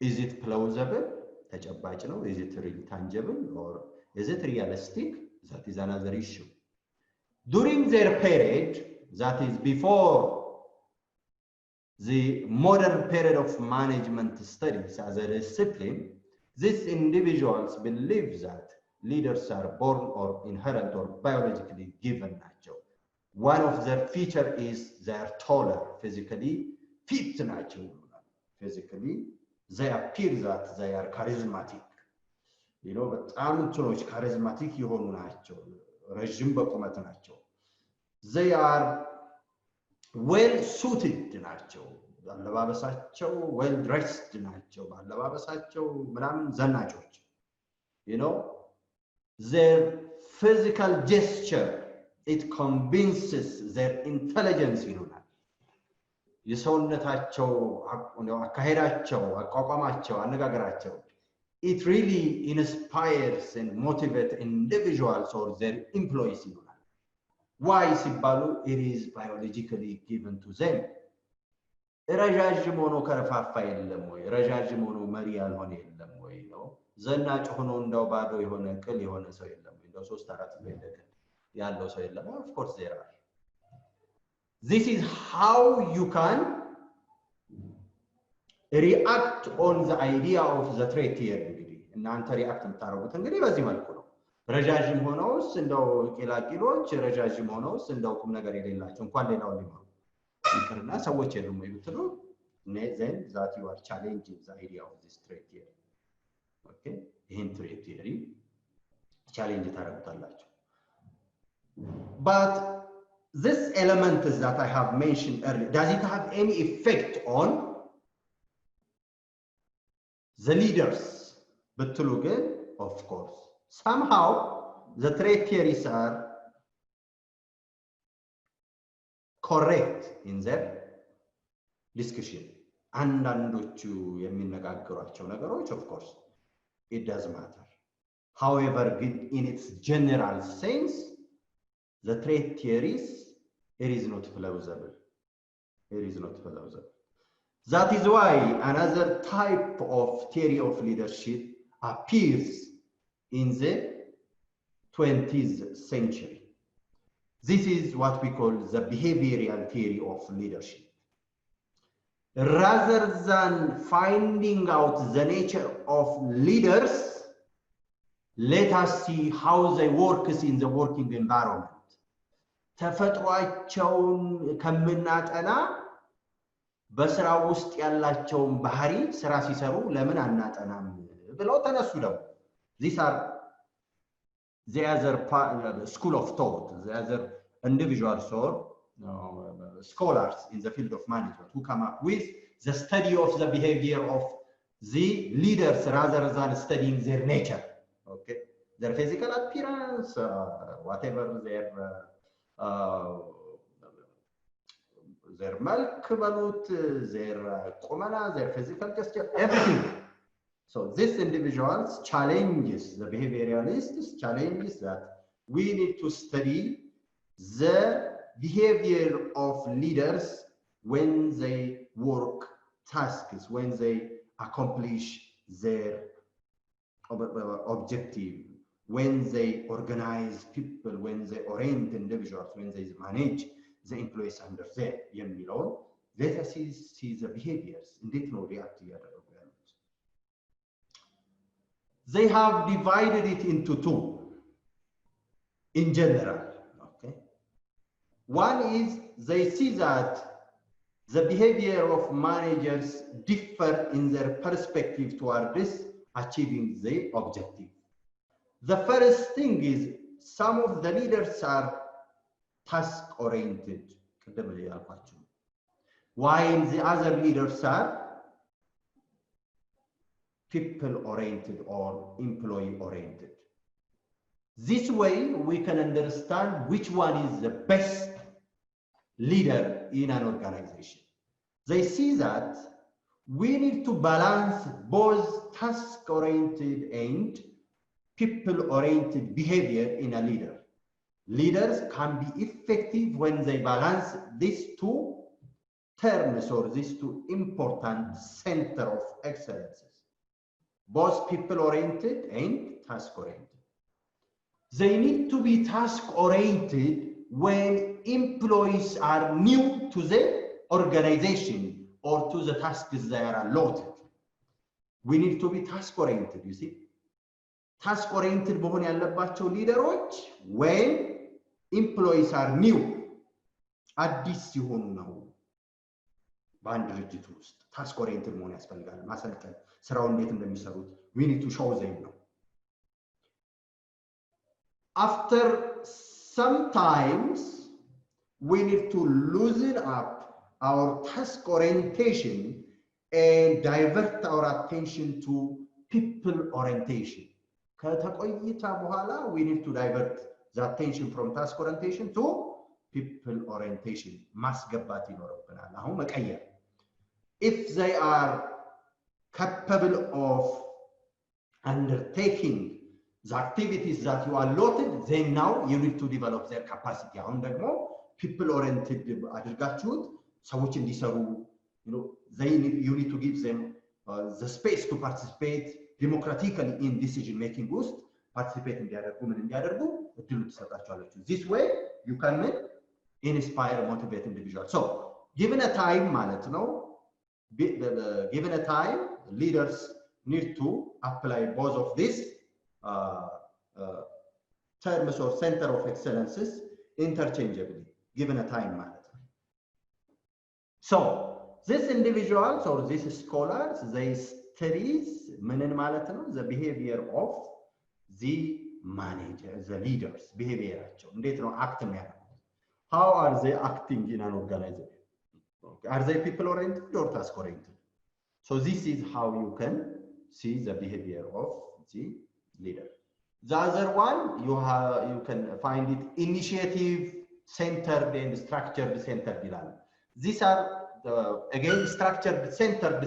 is it plausible ተጨባጭ ነው is it really tangible or is it realistic that is another issue during their period that is before the modern period of management studies as a discipline these individuals believe that leaders are born or inherent or biologically given nature one of their feature is they are taller physically fit nature physically they appear that they are charismatic you know በጣም እንትኖች charismatic የሆኑ ናቸው ረጅም በቁመት ናቸው they are well suited ናቸው አለባበሳቸው well dressed ናቸው አለባበሳቸው ምናምን ዘናጮች you know their physical gesture it convinces their intelligence ይሉናል የሰውነታቸው አካሄዳቸው አቋቋማቸው አነጋገራቸው it really inspires and motivates individuals or their employees ይሉናል why ሲባሉ it is biologically given to them ረጃጅም ሆኖ ከረፋፋ የለም ወይ ረጃጅም ሆኖ መሪ ያልሆነ የለም ወይ ነው ዘናጭ ሆኖ እንደው ባዶ የሆነ ቅል የሆነ ሰው የለም ወይ እንደው 3-4 በደቀ ያለው ሰው የለም of course there are this is how you can react on the idea of the trait here እንግዲህ እናንተ ሪአክት የምታረጉት እንግዲህ በዚህ መልኩ ነው ረጃጅም ሆነውስ እንደው ቂላቂሎች ረጃጅም ሆነውስ እንደው ቁም ነገር የሌላቸው እንኳን ሌላው ሊሆን ይቅርና ሰዎች የሉም ይሉትሉ then that you are challenging the idea of this trait here okay ይሄን trait theory ቻሌንጅ ታረጉታላችሁ but this element is that I have mentioned earlier does it have any effect on the leaders ብትሉ ግን of course somehow the trait theories are correct in their discussion አንዳንዶቹ የሚነጋገሯቸው ነገሮች of course it does matter. However, in its general sense, the trait theories, it is not plausible. It is not plausible. That is why another type of theory of leadership appears in the 20th century. This is what we call the behavioral theory of leadership. Rather than finding out the nature of leaders, let us see how they work in the working environment. ተፈጥሯቸውን ከምናጠና በስራ ውስጥ ያላቸውን ባህሪ ስራ ሲሰሩ ለምን አናጠናም ብለው ተነሱ ደግሞ these are the other school of thought, the other individuals or scholars in the field of management who come up with the study of the behavior of the leaders rather than studying their nature, okay, their physical appearance, whatever their milk balut, their qumana, their physical gesture, everything. So this individuals challenges, the behavioralists challenges that we need to study the behavior of leaders when they work tasks, when they accomplish their objective, when they organize people, when they orient individuals, when they manage the employees under them, let us see the behaviors. Indeed, no react here. They have divided it into two in general. Okay, one is they see that the behavior of managers differ in their perspective toward this achieving the objective. The first thing is some of the leaders are task oriented, while the other leaders are people oriented or employee oriented. This way we can understand which one is the best leader in an organization. They see that we need to balance both task oriented and people oriented behavior in a leader. Leaders can be effective when they balance these two terms or these two important center of excellences, both people oriented and task oriented. They need to be task oriented when employees are new to the organization or to the tasks they are allotted. We need to be task oriented, you see. Task oriented መሆን ያለባቸው ሊደሮች when employees are new, አዲስ ሲሆኑ ነው። በአንድ ድርጅት ውስጥ ታስክ ኦሪየንትድ መሆን ያስፈልጋል። ማሰልጠን፣ ስራው እንዴት እንደሚሰሩት we need to show them ነው። After sometimes we need to loosen up our task orientation and divert our attention to people orientation. ከተቆይታ በኋላ we need to divert the attention from task orientation to people orientation. ማስገባት ይኖርብናል። አሁን መቀየር if they are capable of undertaking the activities that you allotted, then now you need to develop their capacity. አሁን ደግሞ people oriented አድርጋችሁት ሰዎች እንዲሰሩ, you need to give them the space to participate democratically in decision making ውስጥ participate እንዲያደርጉ ምን እንዲያደርጉ እድሉ ትሰጣቸዋለች። This way you can inspire, motivate individuals. So given a time ማለት ነው, given a time, leaders need to apply both of these terms or center of excellences interchangeably, given a time ማለት ነው. So these individuals or these scholars, they studies ምንን ማለት ነው, the behavior of the manager, the leaders, behaviorቸው እንዴት ነው አክት የሚያደርጉት? How are they acting in an organization? Okay. Are they people oriented or task oriented? So this is how you can see the behavior of the leader. The other one, you can find it initiative centered and structured centered. These are again structured centered.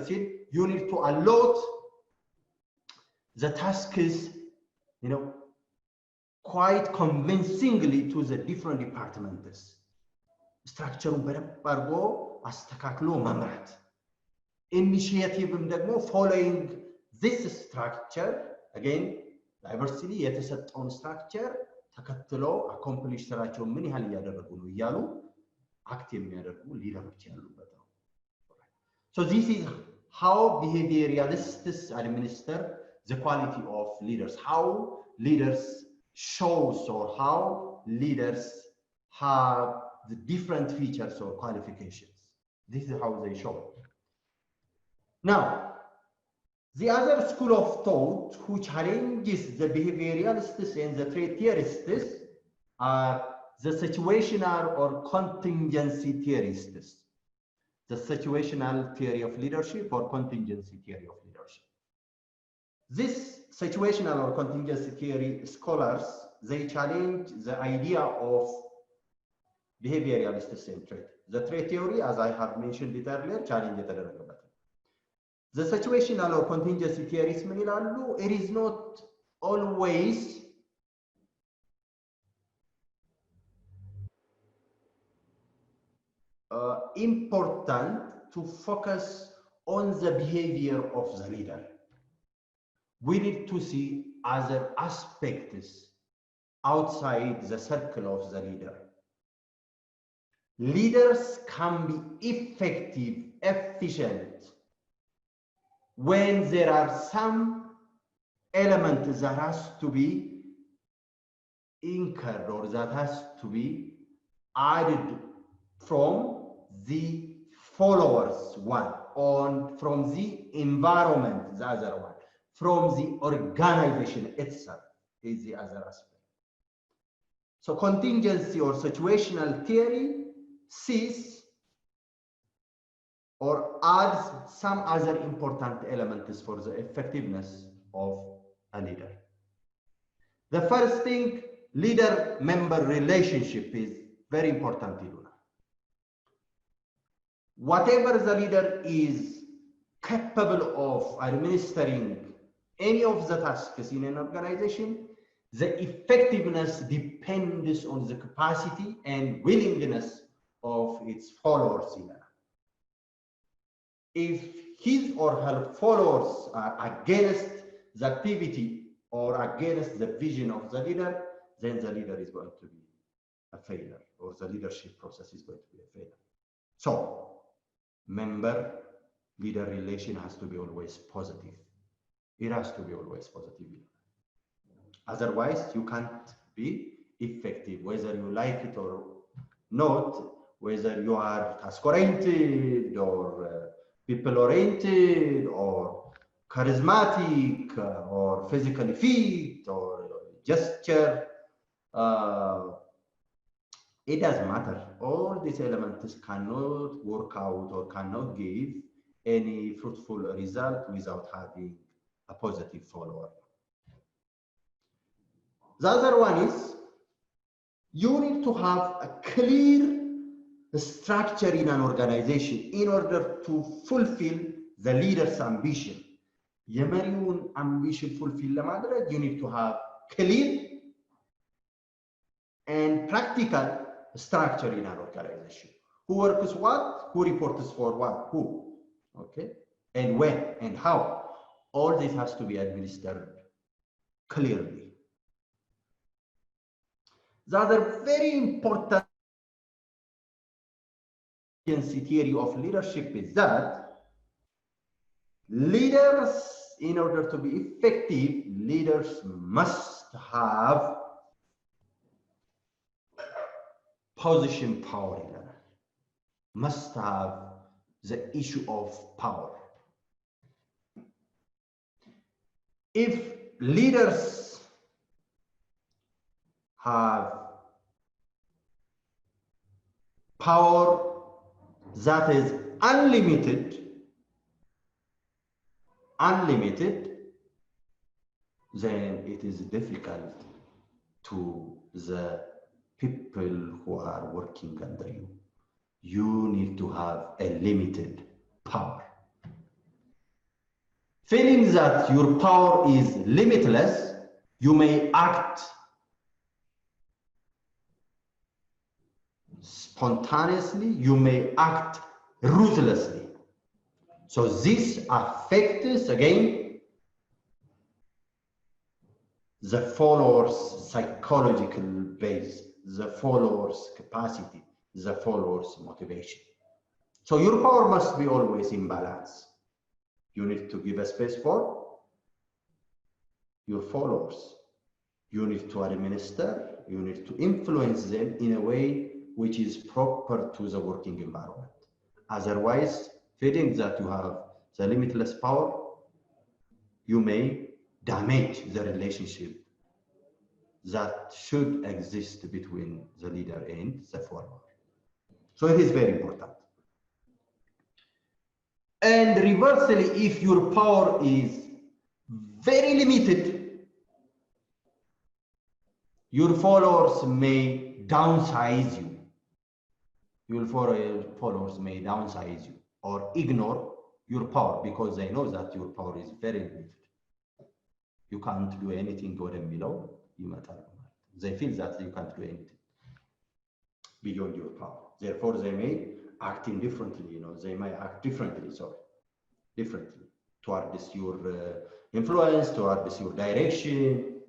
You need to allot the tasks, quite convincingly to the different departments. Structure bargo astakaklo mamrat. Initiative following this structure, again, diversity yet set on structure, takatlo accomplish saracho many yalu active leader. So this is how behavioralists administer the quality of leaders, how leaders shows or how leaders have the different features or qualifications. This is how they show. Now, the other school of thought who challenges the behavioralists and the trait theorists are the situational or contingency theorists. The situational theory of leadership or contingency theory of leadership. This situational or contingency theory scholars, they challenge the idea of behavioralist trait. The trait theory, as I have mentioned it earlier, challenge it. The situational or contingency theories, it is not always important to focus on the behavior of the leader. We need to see other aspects outside the circle of the leader. Leaders can be effective, efficient, when there are some elements that has to be incurred or that has to be added from the followers one, on from the environment, the other one, from the organization itself is the other aspect. So contingency or situational theory sees or adds some other important elements for the effectiveness of a leader. The first thing, leader-member relationship is very important. Whatever the leader is capable of administering any of the tasks in an organization, the effectiveness depends on the capacity and willingness of its followers. If his or her followers are against the activity or against the vision of the leader, then the leader is going to be a failure, or the leadership process is going to be a failure. So, member-leader relation has to be always positive. It has to be always positive. Otherwise, you can't be effective, whether you like it or not, whether you are task-oriented or people-oriented or charismatic or physically fit or gesture. It doesn't matter. All these elements cannot work out or cannot give any fruitful result without having a positive follower. The other one is you need to have a clear structure in an organization in order to fulfill the leader's ambition. የመሪውን ambition fulfill ለማድረግ you need to have clear and practical structure in an organization. Who works what? Who reports for what? Who? Okay? And when and how? All this has to be administered clearly. The other very important theory of leadership is that leaders, in order to be effective, leaders must have position power, must have the issue of power. If leaders have power that is unlimited, then it is difficult to the people who are working under you. You need to have a limited power. Feeling that your power is limitless, you may act spontaneously, you may act ruthlessly. So this affects, again, the follower's psychological base, the follower's capacity, the follower's motivation. So your power must be always in balance. You need to give a space for your followers. You need to administer, you need to influence them in a way which is proper to the working environment. Otherwise, feeling that you have the limitless power, you may damage the relationship that should exist between the leader and the follower. So it is very important. And reversely, if your power is very limited, your followers may downsize you. Your followers may downsize you or ignore your power because they know that your power is very limited. You can't do anything below. They feel that you can't do anything beyond your power. Therefore, they may act differently. They may act differently. Differently towards your influence, towards your direction,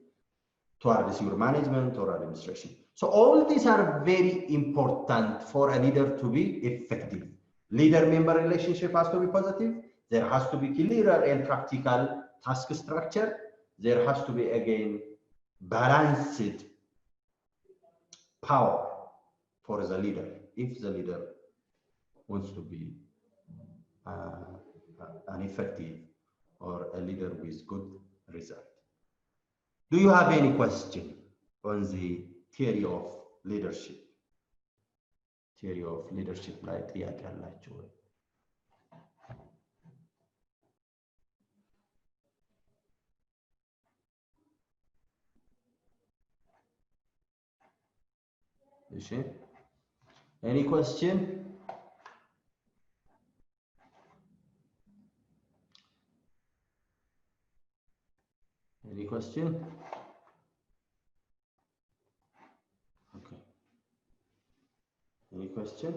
towards your management or administration. So all these are very important for a leader to be effective. Leader-member relationship has to be positive. There has to be clearer and practical task structure. There has to be, again, balanced power for the leader, if the leader wants to be an effective or a leader with good result. Do you have any question on the theory of leadership? Theory of leadership like ጥያቄ አላችሁ ወይ? Any question? Any question? Okay. Any question?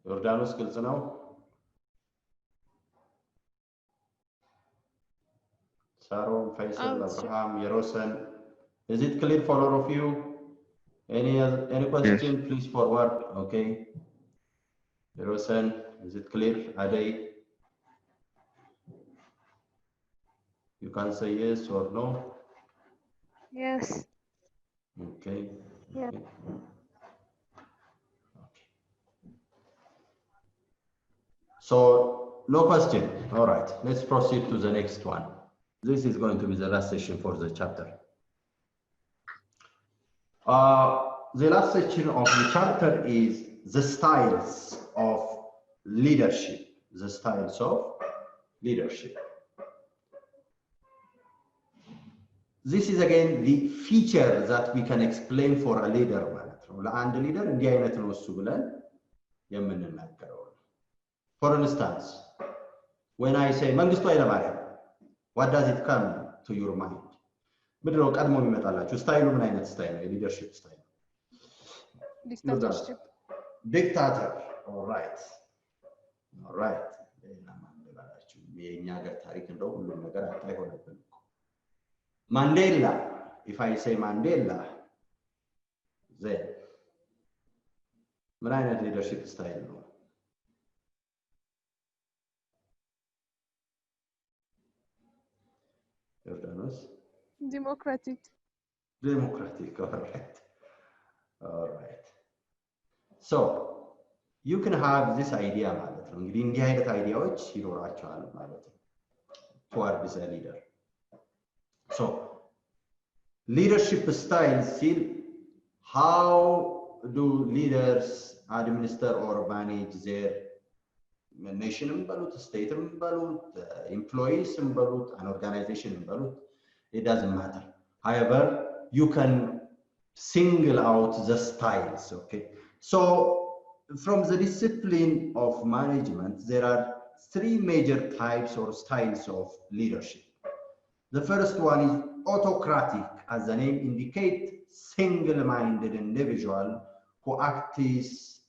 ዮርዳኖስ ግልጽ ነው? Sharon, Faisal, Abraham, Yerosen. Is it clear for all of you? Any question, yes. Please forward. Okay. Yerosen, is it clear? Adey, you can say yes or no. Yes. Okay. Yeah. Okay. So no question. All right. Let's proceed to the next one. This is going to be the last session for the chapter. The last section of the chapter is the styles of leadership. The styles of leadership. This is again the feature that we can explain for a leader. ለአንድ leader እንዲህ አይነት ነው እሱ ብለን የምንናገረው። For instance, when I say መንግስቱ ኃይለማርያም, what does it come to your mind? ምንድነው ቀድሞ የሚመጣላችሁ? ስታይሉ ምን አይነት ስታይል ነው? የሊደርሺፕ ስታይል Dictatorship. Dictator. All right. የኛ ሀገር ታሪክ እንደው ሁሉም ነገር አይሆንብን። Mandela, if I say Mandela, then ምን አይነት leadership style ነው? Jordanos? Democratic. All right. So you can have this idea ማለት ነው። እንግዲህ እንዲህ አይነት አይዲያዎች ይኖራቸዋል ማለት ነው towards a leader. So leadership style still, how do leaders administer or manage their nation, state, employees, an organization, it doesn't matter. However, you can single out the styles. Okay, so from the discipline of management, there are three major types or styles of leadership. The first one is autocratic, as the name indicates, single-minded individual who acts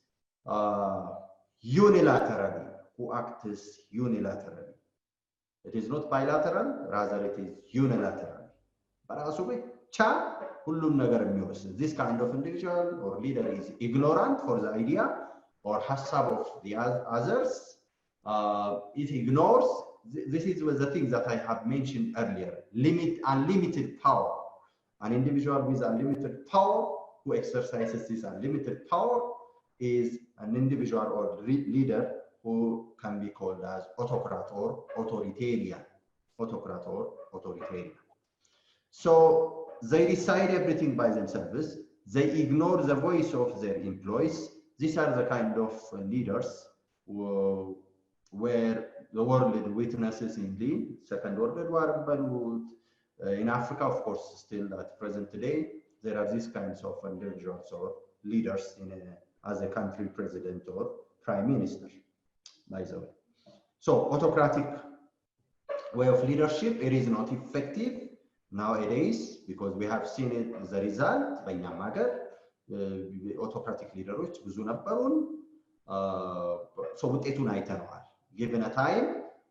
unilaterally, It is not bilateral, rather it is unilateral. This kind of individual or leader is ignorant for the idea or hasab of the others. It ignores. This is the thing that I have mentioned earlier. Unlimited power. An individual with unlimited power who exercises this unlimited power is an individual or leader who can be called as autocrat or authoritarian. So they decide everything by themselves. They ignore the voice of their employees. These are the kind of leaders where the world witnesses in the Second World War. In Africa, of course, still at present day, there are these kinds of individuals or leaders as a country president or prime minister, by the way. So autocratic way of leadership, it is not effective nowadays because we have seen it as a result by autocratic leaders so ውጤቱን አይተነዋል. Given a time,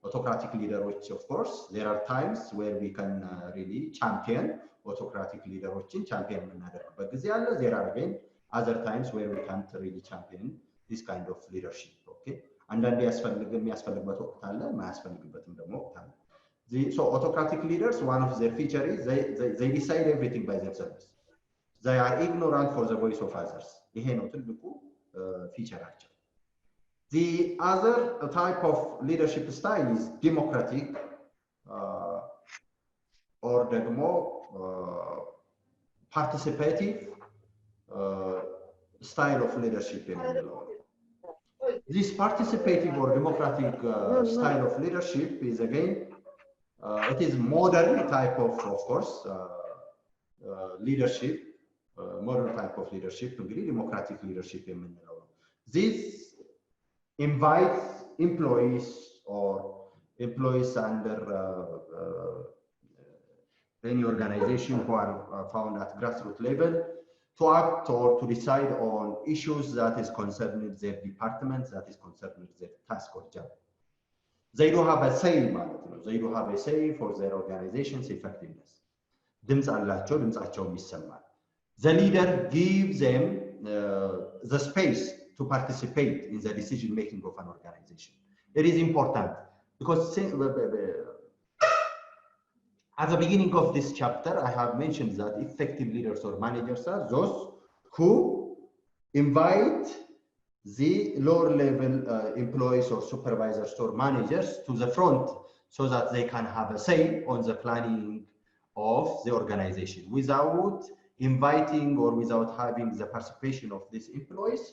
autocratic leaders, of course, there are times where we can really champion autocratic leaders champion የምናደርግበት ጊዜ አለ. There are again other times where we can't really champion this kind of leadership. Okay, አንዳንዴ የሚያስፈልግበት ወቅት አለ፣ የማያስፈልግበትም ደግሞ ወቅት አለ. So autocratic leaders, one of their features is they decide everything by themselves. They are ignorant for the voice of others. ይሄ ነው ትልቁ ፊቸራቸው. The other type of leadership style is democratic or ደግሞ participative style of leadership የምንለው. This participative or democratic style of leadership is again it is modern type of course leadership, modern type of leadership, democratic leadership የምንለው ነው. This invites employees under any organization who are found at grassroots level to act or to decide on issues that is concerned with their departments, that is concerned with their task or job. They do have a say, they do have a say for their organization's effectiveness. The leader gives them the space to participate in the decision making of an organization. It is important because at the beginning of this chapter, I have mentioned that effective leaders or managers are those who invite the lower level employees or supervisors or managers to the front so that they can have a say on the planning of the organization. Without inviting or without having the participation of these employees,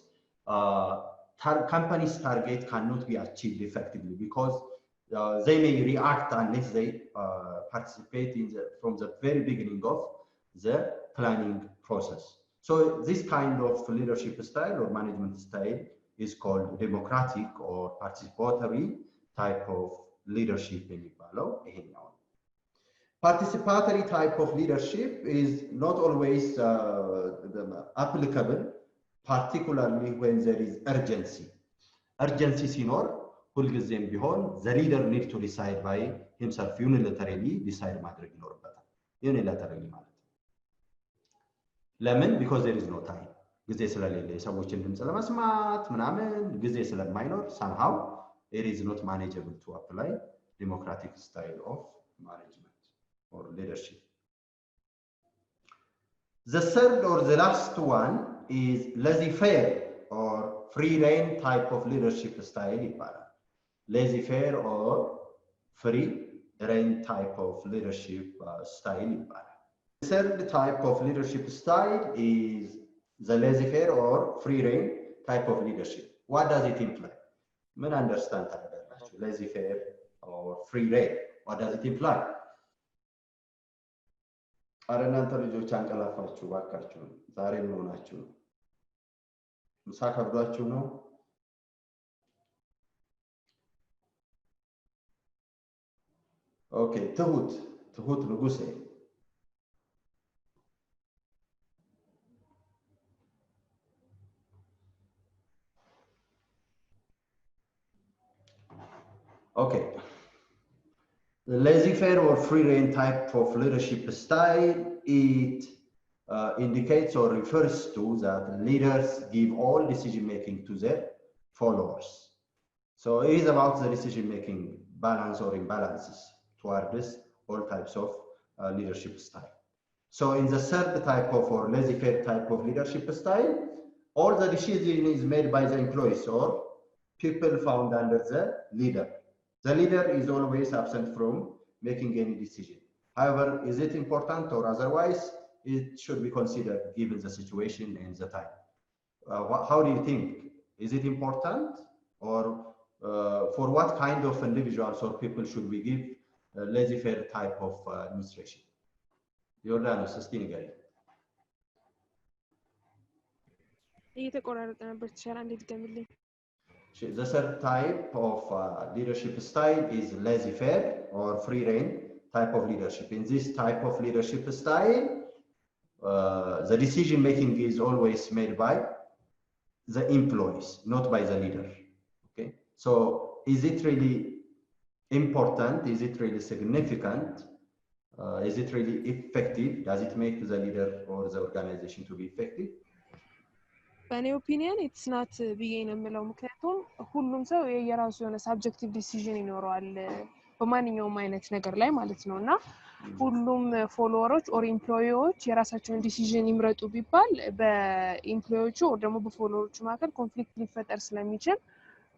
company's target cannot be achieved effectively because they may react unless they participate from the very beginning of the planning process. So this kind of leadership style or management style is called democratic or participatory type of leadership. Participatory type of leadership is not always applicable, particularly when there is urgency. Urgency sinor, ሁልጊዜም ቢሆን the leader needs to decide by himself unilaterally decide ማድረግ ይኖርበታል. unilaterally ማለት ለምን? because there is no time. ጊዜ ስለሌለ የሰዎችን ድምጽ ለመስማት ምናምን ጊዜ ስለማይኖር somehow it is not manageable to apply democratic style of management or leadership. The third or the last one is laissez-faire or free rein type of leadership style ይባላል. laissez-faire or free rein type of leadership style ይባላል. The third type of leadership style is the laissez-faire or free rein type of leadership. What does it imply? ምን understand ታደርጋላችሁ? laissez-faire or free rein, what does it imply? አረ እናንተ ልጆች አንቀላፋችሁ ባካችሁ ዛሬ ምን ሆናችሁ ነው ምሳ ከብዷችሁ ነው ኦኬ ትሁት ንጉሴ okay the laissez-faire or free rein type of leadership style it indicates or refers to that leaders give all decision making to their followers. So it is about the decision making balance or imbalances towards all types of leadership style. So in the third type of or laissez-faire type of leadership style, all the decision is made by the employees or people found under the leader. The leader is always absent from making any decision. However, is it important or otherwise? It should be considered given the situation and the time. How do you think? Is it important or for what kind of individuals or people should we give laissez-faire type of administration? Jordan, sustain again. The third type of leadership style is laissez-faire or free rein type of leadership. In this type of leadership style, the decision making is always made by the employees, not by the leader. Okay, so is it really important? Is it really significant? Is it really effective? Does it make the leader or the organization to be effective? በእኔ ኦፒኒየን ኢትስ ናት ብዬ ነው የምለው ምክንያቱም ሁሉም ሰው የራሱ የሆነ ሳብጀክቲቭ ዲሲዥን ይኖረዋል በማንኛውም አይነት ነገር ላይ ማለት ነውና ሁሉም ፎሎወሮች ኦር ኤምፕሎይዎች የራሳቸውን ዲሲዥን ይምረጡ ቢባል በኤምፕሎይዎቹ ኦር ደግሞ በፎሎወሮቹ መካከል ኮንፍሊክት ሊፈጠር ስለሚችል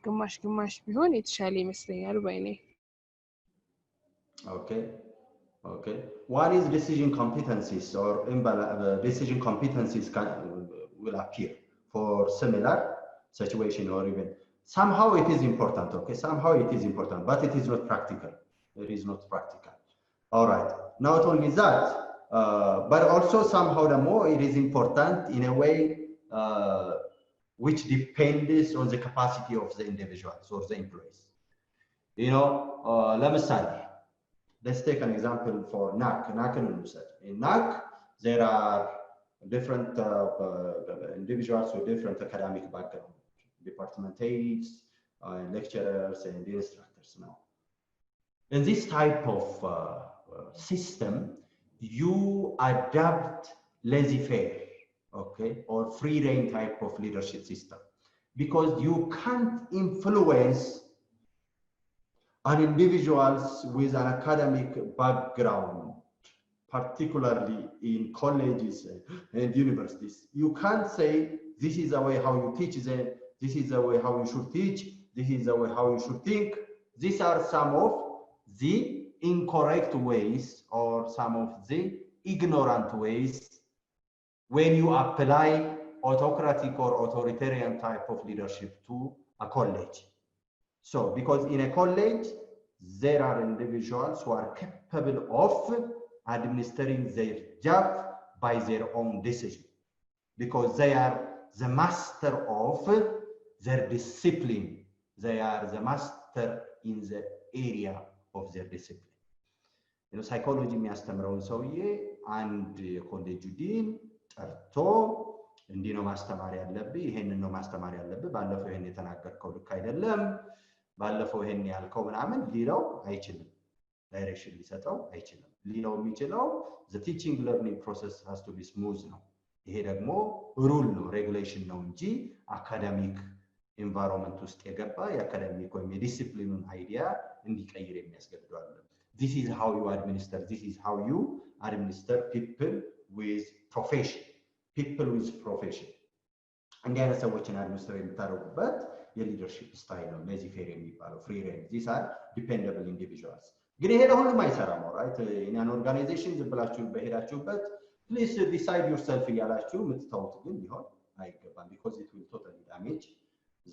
ግማሽ ቢሆን የተሻለ ይመስለኛል ባይኔ Okay what is decision competencies or decision competencies will appear for similar situation or even somehow it is important, okay, somehow it is important, but it is not practical. It is not practical. All right, not only that, but also somehow the more it is important in a way which depends on the capacity of the individuals or the employees. You know, let's take an example for NAC. In NAC, there are different individuals with different academic background, department heads, lecturers, and instructors. Now, in this type of system, you adapt laissez-faire, okay, or free rein type of leadership system, because you can't influence an individuals with an academic background, particularly in colleges and universities. You can't say this is the way how you teach them, this is the way how you should teach, this is the way how you should think. These are some of the incorrect ways or some of the ignorant ways when you apply autocratic or authoritarian type of leadership to a college. So, because in a college, there are individuals who are capable of administering their job by their own decision, because they are the master of their discipline. They are the master in the area of their discipline. You know, psychology የሚያስተምረውን ሰውዬ አንድ የኮሌጁ ዲን ጠርቶ እንዲህ ነው ማስተማር ያለብህ፣ ይሄንን ነው ማስተማር ያለብህ፣ ባለፈው ይሄን የተናገርከው ልክ አይደለም፣ ባለፈው ይሄን ያልከው ምናምን ሊለው አይችልም። ዳይሬክሽን ሊሰጠው አይችልም። ሊለው የሚችለው the teaching learning process has to be smooth ነው። ይሄ ደግሞ ሩል ነው፣ ሬጉሌሽን ነው እንጂ አካዳሚክ ኤንቫይሮንመንት ውስጥ የገባ የአካዳሚክ ወይም የዲሲፕሊኑን አይዲያ እንዲቀይር የሚያስገድደው አይደለም። This is how you administer, this is how you administer people with profession. People with profession. እንዲህ አይነት ሰዎችን አድሚኒስትሬት የምታደርጉበት የሊደርሺፕ ስታይል ነው laissez-faire የሚባለው free rein. These are dependable individuals. ግን ይሄ ለሁሉም አይሰራም። ኦልራይት ኢን አን ኦርጋናይዜሽን ዝም ብላችሁ በሄዳችሁበት ፕሊዝ ዲሳይድ ዮርሰልፍ እያላችሁ የምትተውት ግን ሊሆን አይገባም። because it will totally damage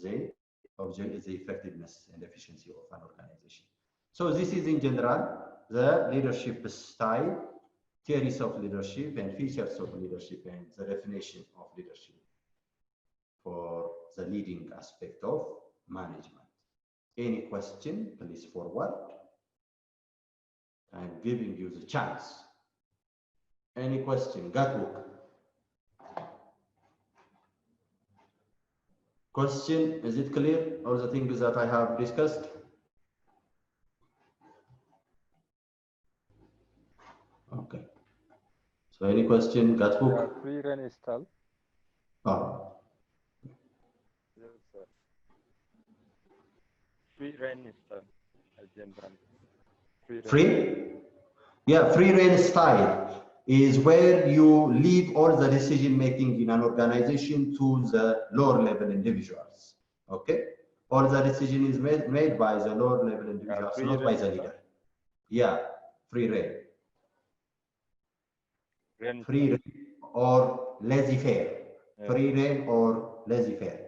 the effectiveness and efficiency of an organization. So this is in general the leadership style theories of leadership and features of leadership and the definition of leadership for the leading aspect of management. Any question, please forward. I'm giving you the chance. Any question? Got book? Question, is it clear? All the things that I have discussed? Okay. So any question? Got book? Free run install. Oh. Yes, sir. Free run install. Free? Yeah, free rein style is where you leave all the decision making in an organization to the lower level individuals. Okay? All the decision is made by the lower level individuals, not by the leader. Yeah, free rein. Free rein or laissez-faire. Yeah. Free rein or laissez-faire.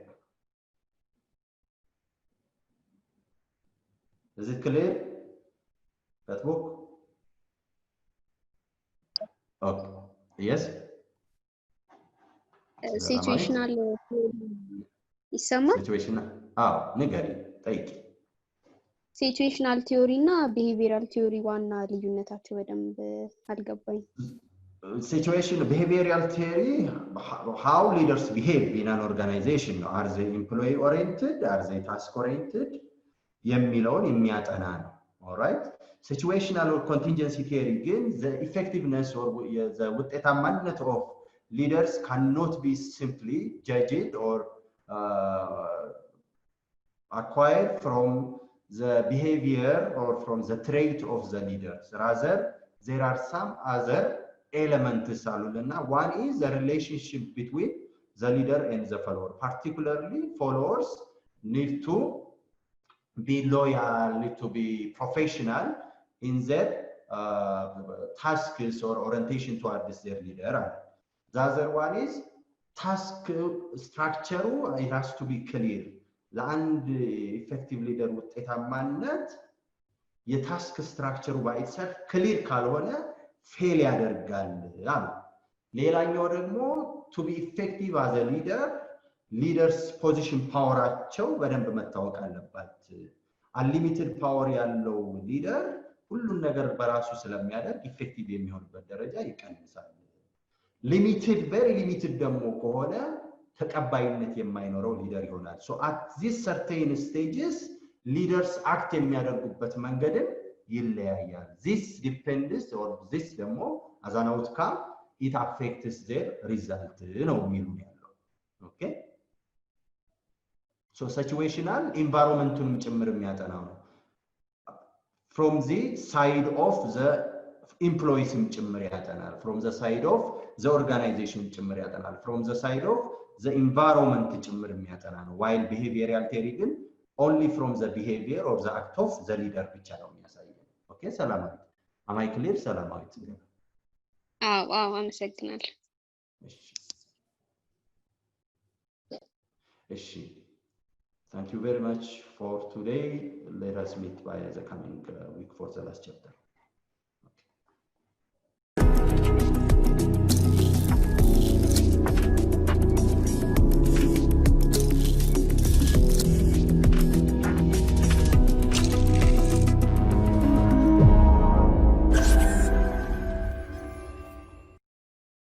Is it clear? That book? Okay. Yes? Situational ይሰማል? Situational. ንገሪ ጠይቂ። ሲቹዌሽናል ቲዮሪ እና ቢሄቪየራል ቲዮሪ ዋና ልዩነታቸው በደንብ አልገባኝ። Situation behavioral theory, how leaders behave in an organization. Are they employee oriented? Are they task oriented? የሚለውን የሚያጠና ነው። All right? Situational or contingency theory ግን the effectiveness or the ውጤታማነት of leaders cannot be simply judged or acquired from the behavior or from the trait of the leaders. Rather, there are some other elements. One is the relationship between the leader and the follower. Particularly, followers need to be loyal, need to be professional in their tasks or orientation towards their leader. The other one is task structure. It has to be clear. ለአንድ ኢፌክቲቭ ሊደር ውጤታማነት የታስክ ስትራክቸሩ by itself ክሊር ካልሆነ ፌል ያደርጋል አሉ። ሌላኛው ደግሞ to be effective as a leader, leaders position ፓወራቸው በደንብ መታወቅ አለበት። unlimited ፓወር ያለው ሊደር ሁሉን ነገር በራሱ ስለሚያደርግ ኢፌክቲቭ የሚሆንበት ደረጃ ይቀንሳል። ሊሚትድ very limited ደግሞ ከሆነ ተቀባይነት የማይኖረው ሊደር ይሆናል። So at these certain stages leaders act የሚያደርጉበት መንገድን ይለያያል። This depends or this ደግሞ as an outcome it affects their result ነው የሚሉን ያለው። Okay? So situational environmenቱንም ጭምር የሚያጠናው ነው። From the side of the employees ጭምር ያጠናል። From the side of the organization ጭምር ያጠናል። From the side of the environment ጭምር የሚያጠና ነው። While behavioral theory ግን only from the behavior or the act of the leader ብቻ ነው የሚያሳየው። Okay, ሰላማዊት am I clear? ሰላማዊት አዎ አመሰግናለሁ። እሺ Thank you very much for today. Let us meet by the coming week for the last chapter.